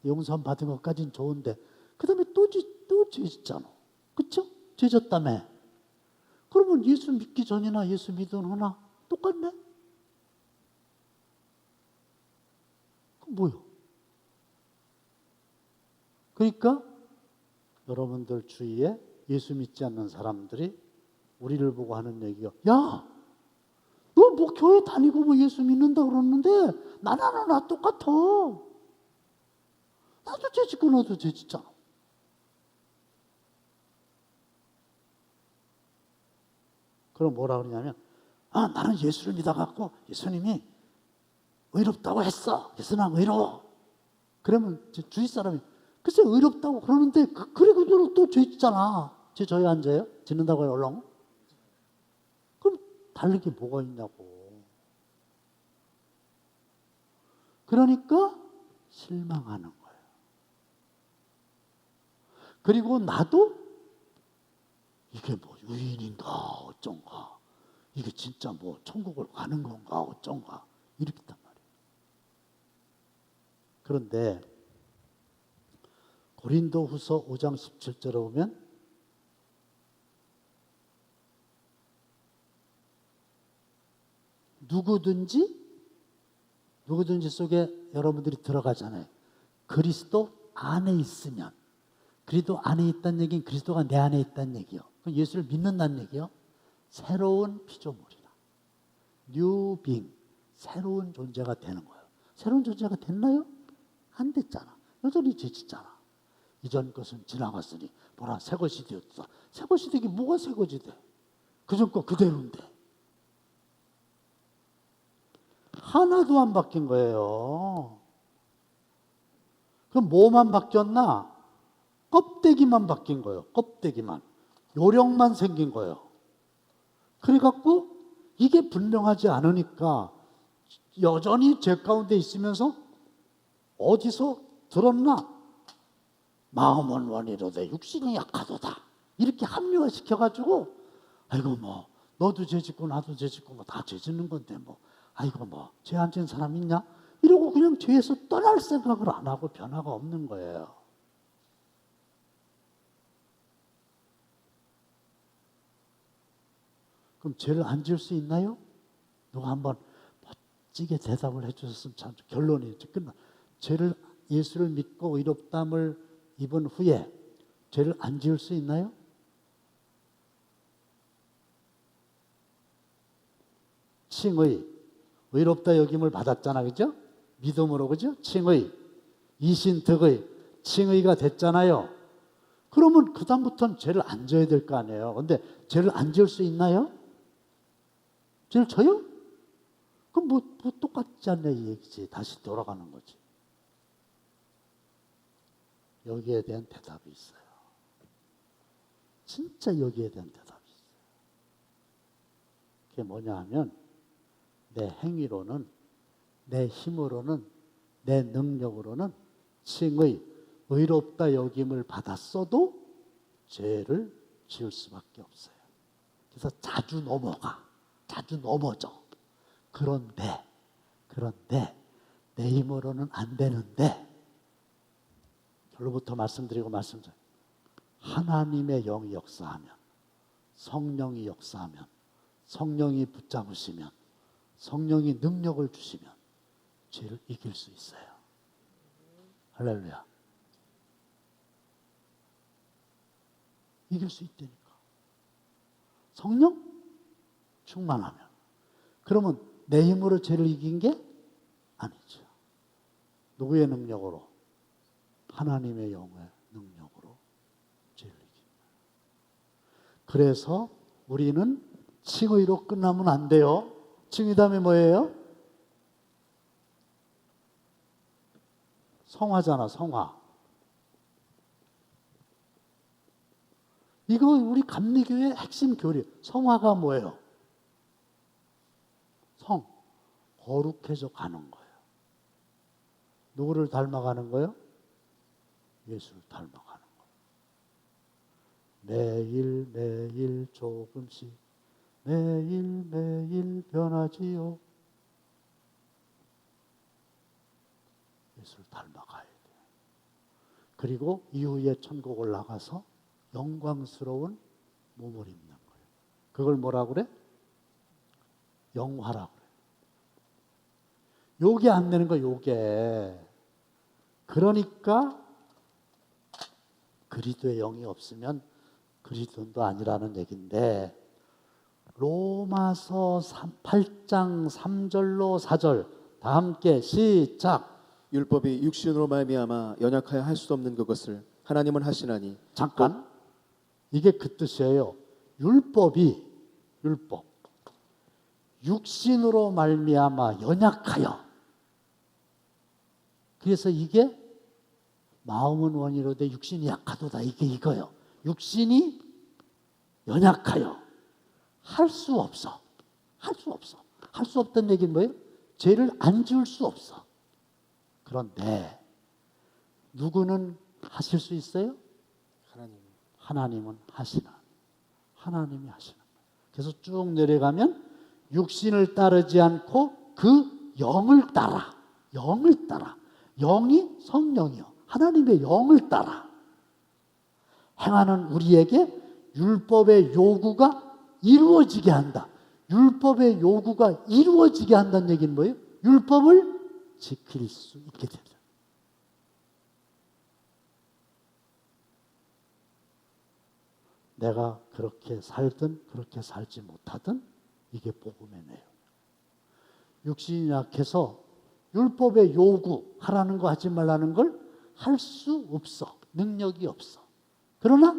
용서 받은 것까지는 좋은데 그 다음에 또 죄 짓잖아. 그쵸? 죄 졌다며. 그러면 예수 믿기 전이나 예수 믿은 후나 똑같네? 그럼 뭐요? 그러니까 여러분들 주위에 예수 믿지 않는 사람들이 우리를 보고 하는 얘기가, 야, 너 뭐 교회 다니고 뭐 예수 믿는다 그러는데 나 똑같아. 나도 죄 짓고 너도 죄 짓잖아. 그럼 뭐라 그러냐면, 나는 예수를 믿어갖고 예수님이 의롭다고 했어. 예수는 의로워. 그러면 주위 사람이, 글쎄 의롭다고 그러는데 그래 그대로 또 죄 짓잖아. 죄 저희 안 져요? 짓는다고 해요 얼렁? 그럼 다른 게 뭐가 있냐고. 그러니까 실망하는 거예요. 그리고 나도 이게 뭐 유인인가 어쩐가, 이게 진짜 뭐 천국을 가는 건가 어쩐가, 이렇게 했단 말이에요. 그런데 고린도후서 5장 17절에 보면 누구든지 속에 여러분들이 들어가잖아요. 그리스도 안에 있으면, 그리스도 안에 있다는 얘기는 그리스도가 내 안에 있다는 얘기요. 그럼 예수를 믿는다는 얘기요. 새로운 피조물이다. New being, 새로운 존재가 되는 거예요. 새로운 존재가 됐나요? 안 됐잖아. 여전히 죄 짓잖아. 이전 것은 지나갔으니 보라 새 것이 되었다. 새 것이 되기 뭐가 새 것이 돼? 그전 거 그대로인데. 하나도 안 바뀐 거예요. 그럼 뭐만 바뀌었나? 껍데기만 바뀐 거예요. 껍데기만. 요령만 생긴 거예요. 그래갖고 이게 분명하지 않으니까 여전히 죄 가운데 있으면서 어디서 들었나? 마음은 원이로되 육신이 약하도다. 이렇게 합리화시켜가지고, 아이고 뭐 너도 죄 짓고 나도 죄 짓고 뭐 다 죄 짓는 건데 뭐, 아이고 뭐 죄 안 지은 사람 있냐? 이러고 그냥 죄에서 떠날 생각을 안 하고 변화가 없는 거예요. 그럼 죄를 안 지을 수 있나요? 누가 한번 멋지게 대답을 해주셨으면 참. 결론이 이제 끝나. 예수를 믿고 의롭다함을 입은 후에 죄를 안 지을 수 있나요? 칭의, 의롭다 여김을 받았잖아, 그죠? 믿음으로, 그죠? 칭의, 이신득의 칭의가 됐잖아요. 그러면 그 다음부터는 죄를 안 져야 될 거 아니에요. 근데 죄를 안 지을 수 있나요? 죄를 져요? 그럼 뭐 똑같지 않냐 이 얘기지. 다시 돌아가는 거지. 여기에 대한 대답이 있어요. 진짜 여기에 대한 대답이 있어요. 그게 뭐냐 하면, 내 행위로는, 내 힘으로는, 내 능력으로는 칭의, 의롭다 여김을 받았어도 죄를 지을 수밖에 없어요. 그래서 자주 넘어져. 그런데 내 힘으로는 안 되는데, 결론부터 말씀드리고 하나님의 영이 역사하면, 성령이 역사하면, 성령이 붙잡으시면, 성령이 능력을 주시면 죄를 이길 수 있어요. 할렐루야. 이길 수 있다니까. 성령 충만하면. 그러면 내 힘으로 죄를 이긴 게 아니죠. 누구의 능력으로? 하나님의 영의 능력으로 죄를 이깁니다. 그래서 우리는 칭의로 끝나면 안 돼요. 칭의 다음에 뭐예요? 성화잖아, 성화. 이거 우리 감리교의 핵심 교리. 성화가 뭐예요? 거룩해져 가는 거예요. 누구를 닮아가는 거예요? 예수를 닮아가는 거예요. 매일 조금씩, 매일 변하지요. 예수를 닮아가야 돼요. 그리고 이후에 천국 올라가서 영광스러운 몸을 입는 거예요. 그걸 뭐라 그래? 영화라고 그래. 요게 안 되는 거, 요게. 그러니까 그리스도의 영이 없으면 그리스도도 아니라는 얘기인데, 로마서 8장 3절로 4절 다 함께 시작. 율법이 육신으로 말미암아 연약하여 할 수 없는 그것을 하나님은 하시나니. 잠깐, 이게 그 뜻이에요. 율법 육신으로 말미암아 연약하여. 그래서 이게 마음은 원이로되 육신이 약하도다, 이게 이거예요. 육신이 연약하여 할 수 없어. 할 수 없다는 얘기는 뭐예요? 죄를 안 지을 수 없어. 그런데 누구는 하실 수 있어요? 하나님은 하시나. 하나님이 하시는 거예요. 그래서 쭉 내려가면 육신을 따르지 않고 그 영을 따라. 영이 성령이요. 하나님의 영을 따라 행하는 우리에게 율법의 요구가 이루어지게 한다. 율법의 요구가 이루어지게 한다는 얘기는 뭐예요? 율법을 지킬 수 있게 된다. 내가 그렇게 살든 그렇게 살지 못하든 이게 복음의 내용. 육신이 약해서 율법의 요구하라는 거 하지 말라는 걸 할 수 없어. 능력이 없어. 그러나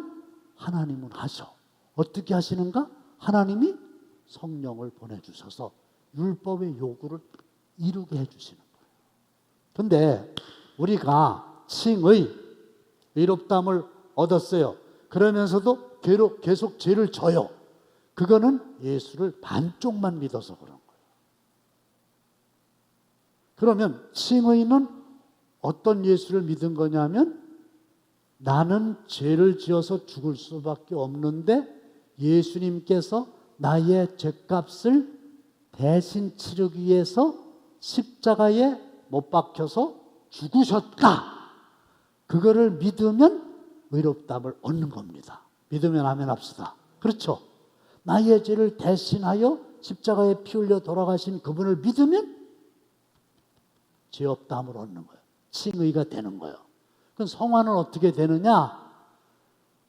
하나님은 하셔. 어떻게 하시는가? 하나님이 성령을 보내주셔서 율법의 요구를 이루게 해주시는 거예요. 그런데 우리가 칭의, 의롭다함을 얻었어요. 그러면서도 계속 죄를 져요. 그거는 예수를 반쪽만 믿어서 그런 거예요. 그러면 칭의는 어떤 예수를 믿은 거냐면, 나는 죄를 지어서 죽을 수밖에 없는데 예수님께서 나의 죄값을 대신 치르기 위해서 십자가에 못 박혀서 죽으셨다. 그거를 믿으면 의롭다함을 얻는 겁니다. 믿으면 아멘 합시다. 그렇죠? 나의 죄를 대신하여 십자가에 피 흘려 돌아가신 그분을 믿으면 죄 없다함을 얻는 거예요. 칭의가 되는 거예요. 그럼 성화는 어떻게 되느냐?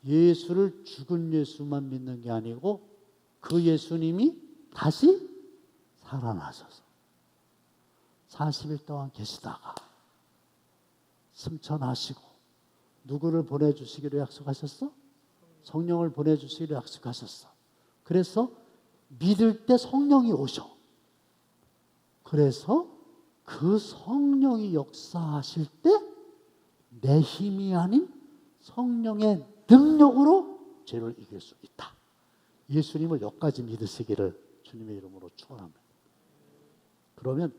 예수를 죽은 예수만 믿는 게 아니고 그 예수님이 다시 살아나셔서 40일 동안 계시다가 승천하시고 누구를 보내주시기로 약속하셨어? 성령을 보내주시기로 약속하셨어. 그래서 믿을 때 성령이 오셔. 그래서 그 성령이 역사하실 때 내 힘이 아닌 성령의 능력으로 죄를 이길 수 있다. 예수님을 여기까지 믿으시기를 주님의 이름으로 축원합니다. 그러면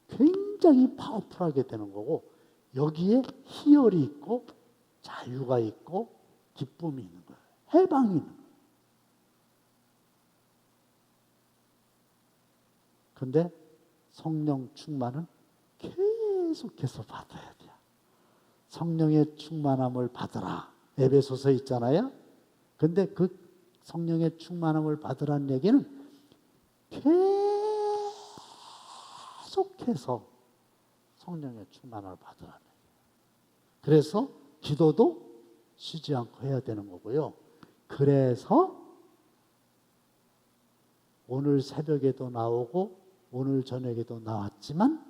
굉장히 파워풀하게 되는 거고, 여기에 희열이 있고 자유가 있고 기쁨이 있는 거예요. 해방이 있는 거예요. 그런데 성령 충만은 계속해서 받아야 돼요. 성령의 충만함을 받으라. 에베소서 있잖아요. 근데 그 성령의 충만함을 받으라는 얘기는 계속해서 성령의 충만함을 받으라는 얘기예요. 그래서 기도도 쉬지 않고 해야 되는 거고요. 그래서 오늘 새벽에도 나오고 오늘 저녁에도 나왔지만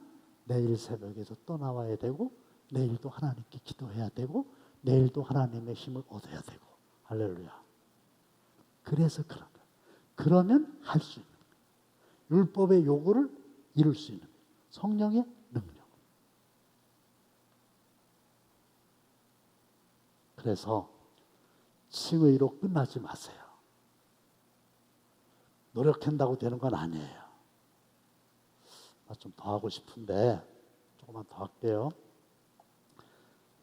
내일 새벽에도 또 나와야 되고, 내일도 하나님께 기도해야 되고, 내일도 하나님의 힘을 얻어야 되고. 할렐루야. 그래서 그런 거예요. 그러면 할 수 있는 거예요. 율법의 요구를 이룰 수 있는 거예요. 성령의 능력. 그래서 칭의로 끝나지 마세요. 노력한다고 되는 건 아니에요. 나 좀 더 하고 싶은데 조금만 더 할게요.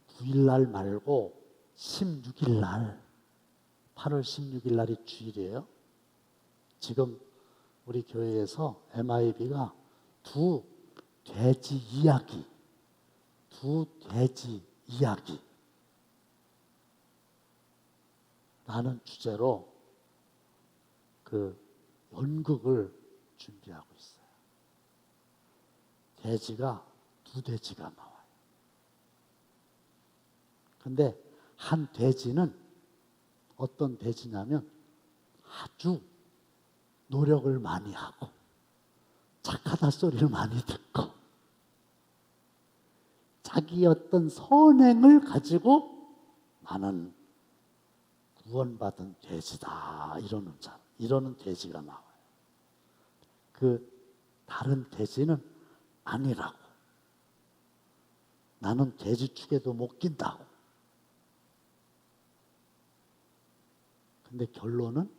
9일 날 말고 16일 날, 8월 16일 날이 주일이에요. 지금 우리 교회에서 MIB가 두 돼지 이야기 라는 주제로 그 연극을 준비하고 있어요. 두 돼지가 나와요. 근데 한 돼지는 어떤 돼지냐면 아주 노력을 많이 하고 착하다 소리를 많이 듣고 자기 어떤 선행을 가지고 나는 구원받은 돼지다 이러는 돼지가 나와요. 그 다른 돼지는 아니라고. 나는 돼지 축에도 못 낀다고. 근데 결론은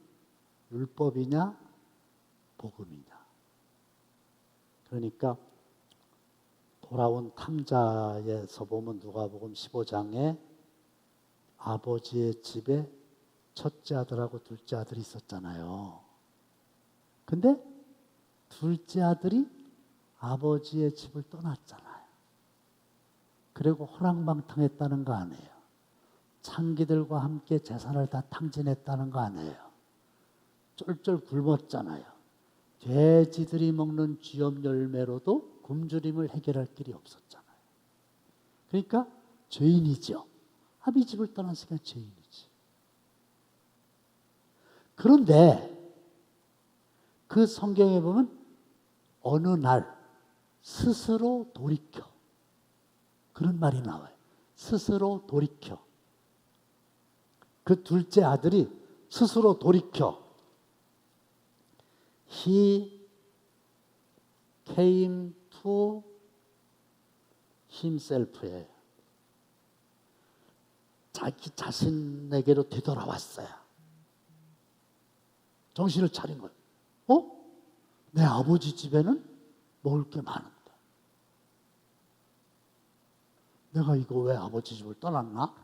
율법이냐 복음이냐. 그러니까 돌아온 탐자에서 보면 누가복음 15장에 아버지의 집에 첫째 아들하고 둘째 아들이 있었잖아요. 근데 둘째 아들이 아버지의 집을 떠났잖아요. 그리고 호랑방탕했다는 거 아니에요. 창기들과 함께 재산을 다 탕진했다는 거 아니에요. 쫄쫄 굶었잖아요. 돼지들이 먹는 쥐염 열매로도 굶주림을 해결할 길이 없었잖아요. 그러니까 죄인이죠. 아비 집을 떠났으니까 죄인이지. 그런데 그 성경에 보면 어느 날 스스로 돌이켜 그런 말이 나와요. 스스로 돌이켜. 그 둘째 아들이 스스로 돌이켜 He came to himself예요. 자기 자신에게로 되돌아왔어요. 정신을 차린 거예요. 내 아버지 집에는 먹을 게 많은데 내가 이거 왜 아버지 집을 떠났나?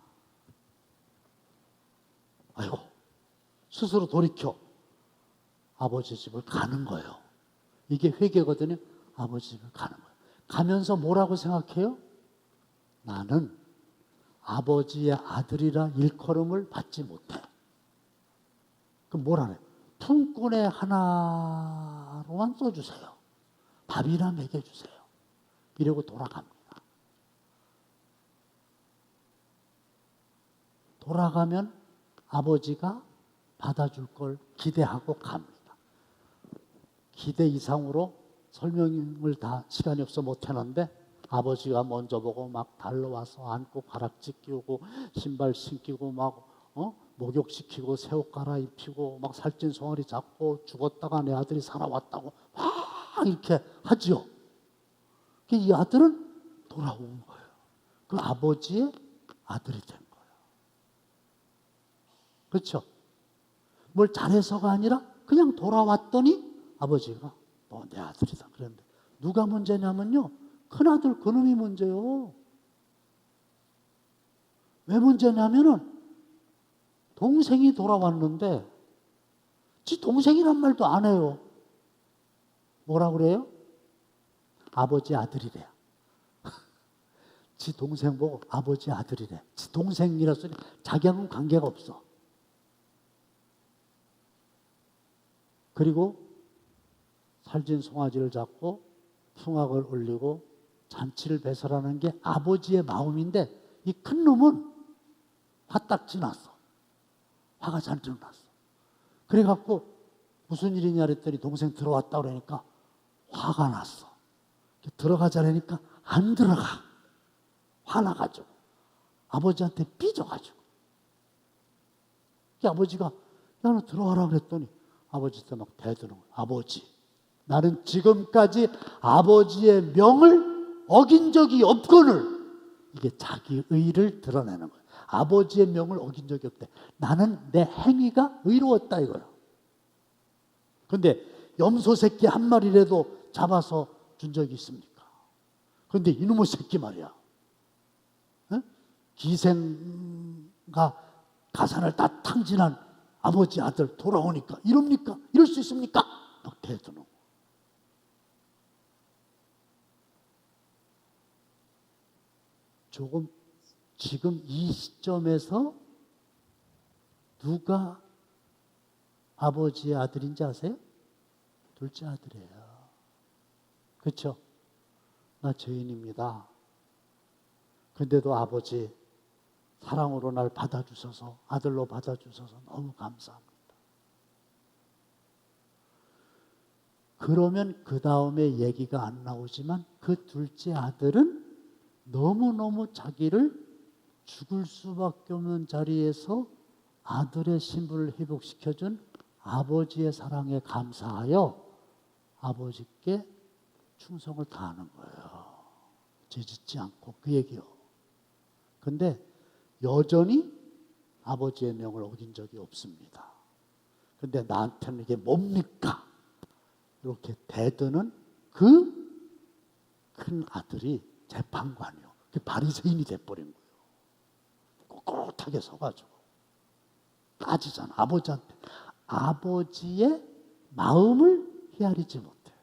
아이고, 스스로 돌이켜 아버지 집을 가는 거예요. 이게 회개거든요. 아버지 집을 가는 거예요. 가면서 뭐라고 생각해요? 나는 아버지의 아들이라 일컬음을 받지 못해. 그럼 뭐라 그래? 품꾼의 하나로만 써주세요. 밥이나 먹여주세요. 이러고 돌아갑니다. 돌아가면 아버지가 받아줄 걸 기대하고 갑니다. 기대 이상으로 설명을 다 시간이 없어 못하는데 아버지가 먼저 보고 막 달려와서 안고 가락지 끼우고 신발 신기고 막 목욕시키고 새 옷 갈아입히고 막 살찐 송아리 잡고 죽었다가 내 아들이 살아왔다고 막 이렇게 하지요. 이 아들은 돌아온 거예요. 그 아버지의 아들이 된 거예요. 그렇죠? 뭘 잘해서가 아니라 그냥 돌아왔더니 아버지가 내 아들이다 그랬는데 누가 문제냐면요. 큰아들 그놈이 문제요. 왜 문제냐면은 동생이 돌아왔는데 지 동생이란 말도 안 해요. 뭐라 그래요? 아버지 아들이래요. 지 동생 보고 아버지 아들이래. 지 동생이라 소리 자기하고는 관계가 없어. 그리고 살찐 송아지를 잡고 풍악을 올리고 잔치를 배설하는 게 아버지의 마음인데 이 큰 놈은 화딱지 났어. 화가 잔뜩 났어. 그래갖고 무슨 일이냐 그랬더니 동생 들어왔다 그러니까 화가 났어. 들어가자라니까 안 들어가. 화나가지고 아버지한테 삐져가지고 아버지가 야 너 들어와라 그랬더니 아버지한테 막 대드는 거야. 아버지 나는 지금까지 아버지의 명을 어긴 적이 없거늘. 이게 자기 의를 드러내는 거예요. 아버지의 명을 어긴 적이 없대. 나는 내 행위가 의로웠다 이거야. 그런데 염소 새끼 한 마리라도 잡아서 준 적이 있습니까? 그런데 이놈의 새끼 말이야. 기생과 가산을 다 탕진한 아버지 아들 돌아오니까 이럽니까? 이럴 수 있습니까? 막 대드는 거야. 조금 지금 이 시점에서 누가 아버지의 아들인지 아세요? 둘째 아들이에요. 그렇죠? 나 죄인입니다. 근데도 아버지 사랑으로 날 받아주셔서, 아들로 받아주셔서 너무 감사합니다. 그러면 그 다음에 얘기가 안 나오지만 그 둘째 아들은 너무너무 자기를 죽을 수밖에 없는 자리에서 아들의 신분을 회복시켜준 아버지의 사랑에 감사하여 아버지께 충성을 다하는 거예요. 죄짓지 않고 그 얘기요. 근데 여전히 아버지의 명을 어긴 적이 없습니다. 근데 나한테는 이게 뭡니까? 이렇게 대드는 그 큰 아들이 재판관이요. 그 바리새인이 돼버린 거예요. 꼿꼿하게 서가지고 따지잖아. 아버지한테. 아버지의 마음을 헤아리지 못해요.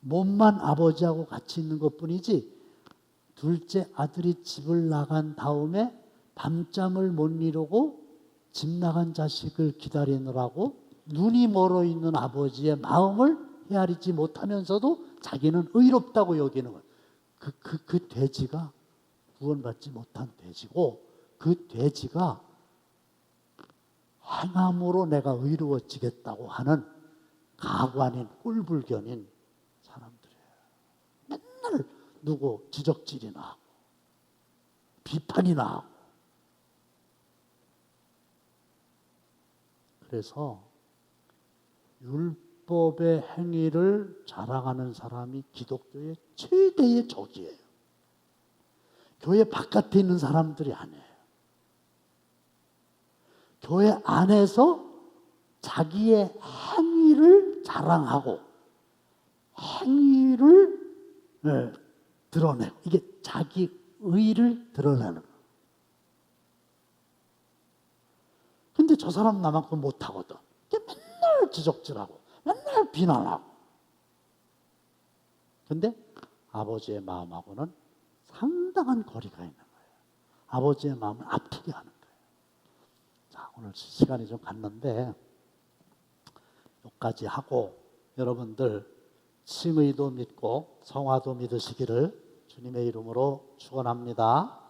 몸만 아버지하고 같이 있는 것뿐이지 둘째 아들이 집을 나간 다음에 밤잠을 못 이루고 집 나간 자식을 기다리느라고 눈이 멀어 있는 아버지의 마음을 헤아리지 못하면서도 자기는 의롭다고 여기는 거예요. 그 돼지가 구원받지 못한 돼지고 그 돼지가 행함으로 내가 의로워지겠다고 하는 가관인 꼴불견인 사람들이에요. 맨날 누구 지적질이나 하고 비판이나 하고. 그래서 율법의 행위를 자랑하는 사람이 기독교의 최대의 적이에요. 교회 바깥에 있는 사람들이 아니에요. 교회 안에서 자기의 행위를 자랑하고 행위를 드러내고 이게 자기 의를 드러내는 거예요. 근데 저 사람 나만큼 못하거든. 맨날 지적질하고 맨날 비난하고. 근데 아버지의 마음하고는 상당한 거리가 있는 거예요. 아버지의 마음을 아프게 하는 거예요. 자, 오늘 시간이 좀 갔는데 여기까지 하고 여러분들 칭의도 믿고 성화도 믿으시기를 주님의 이름으로 축원합니다.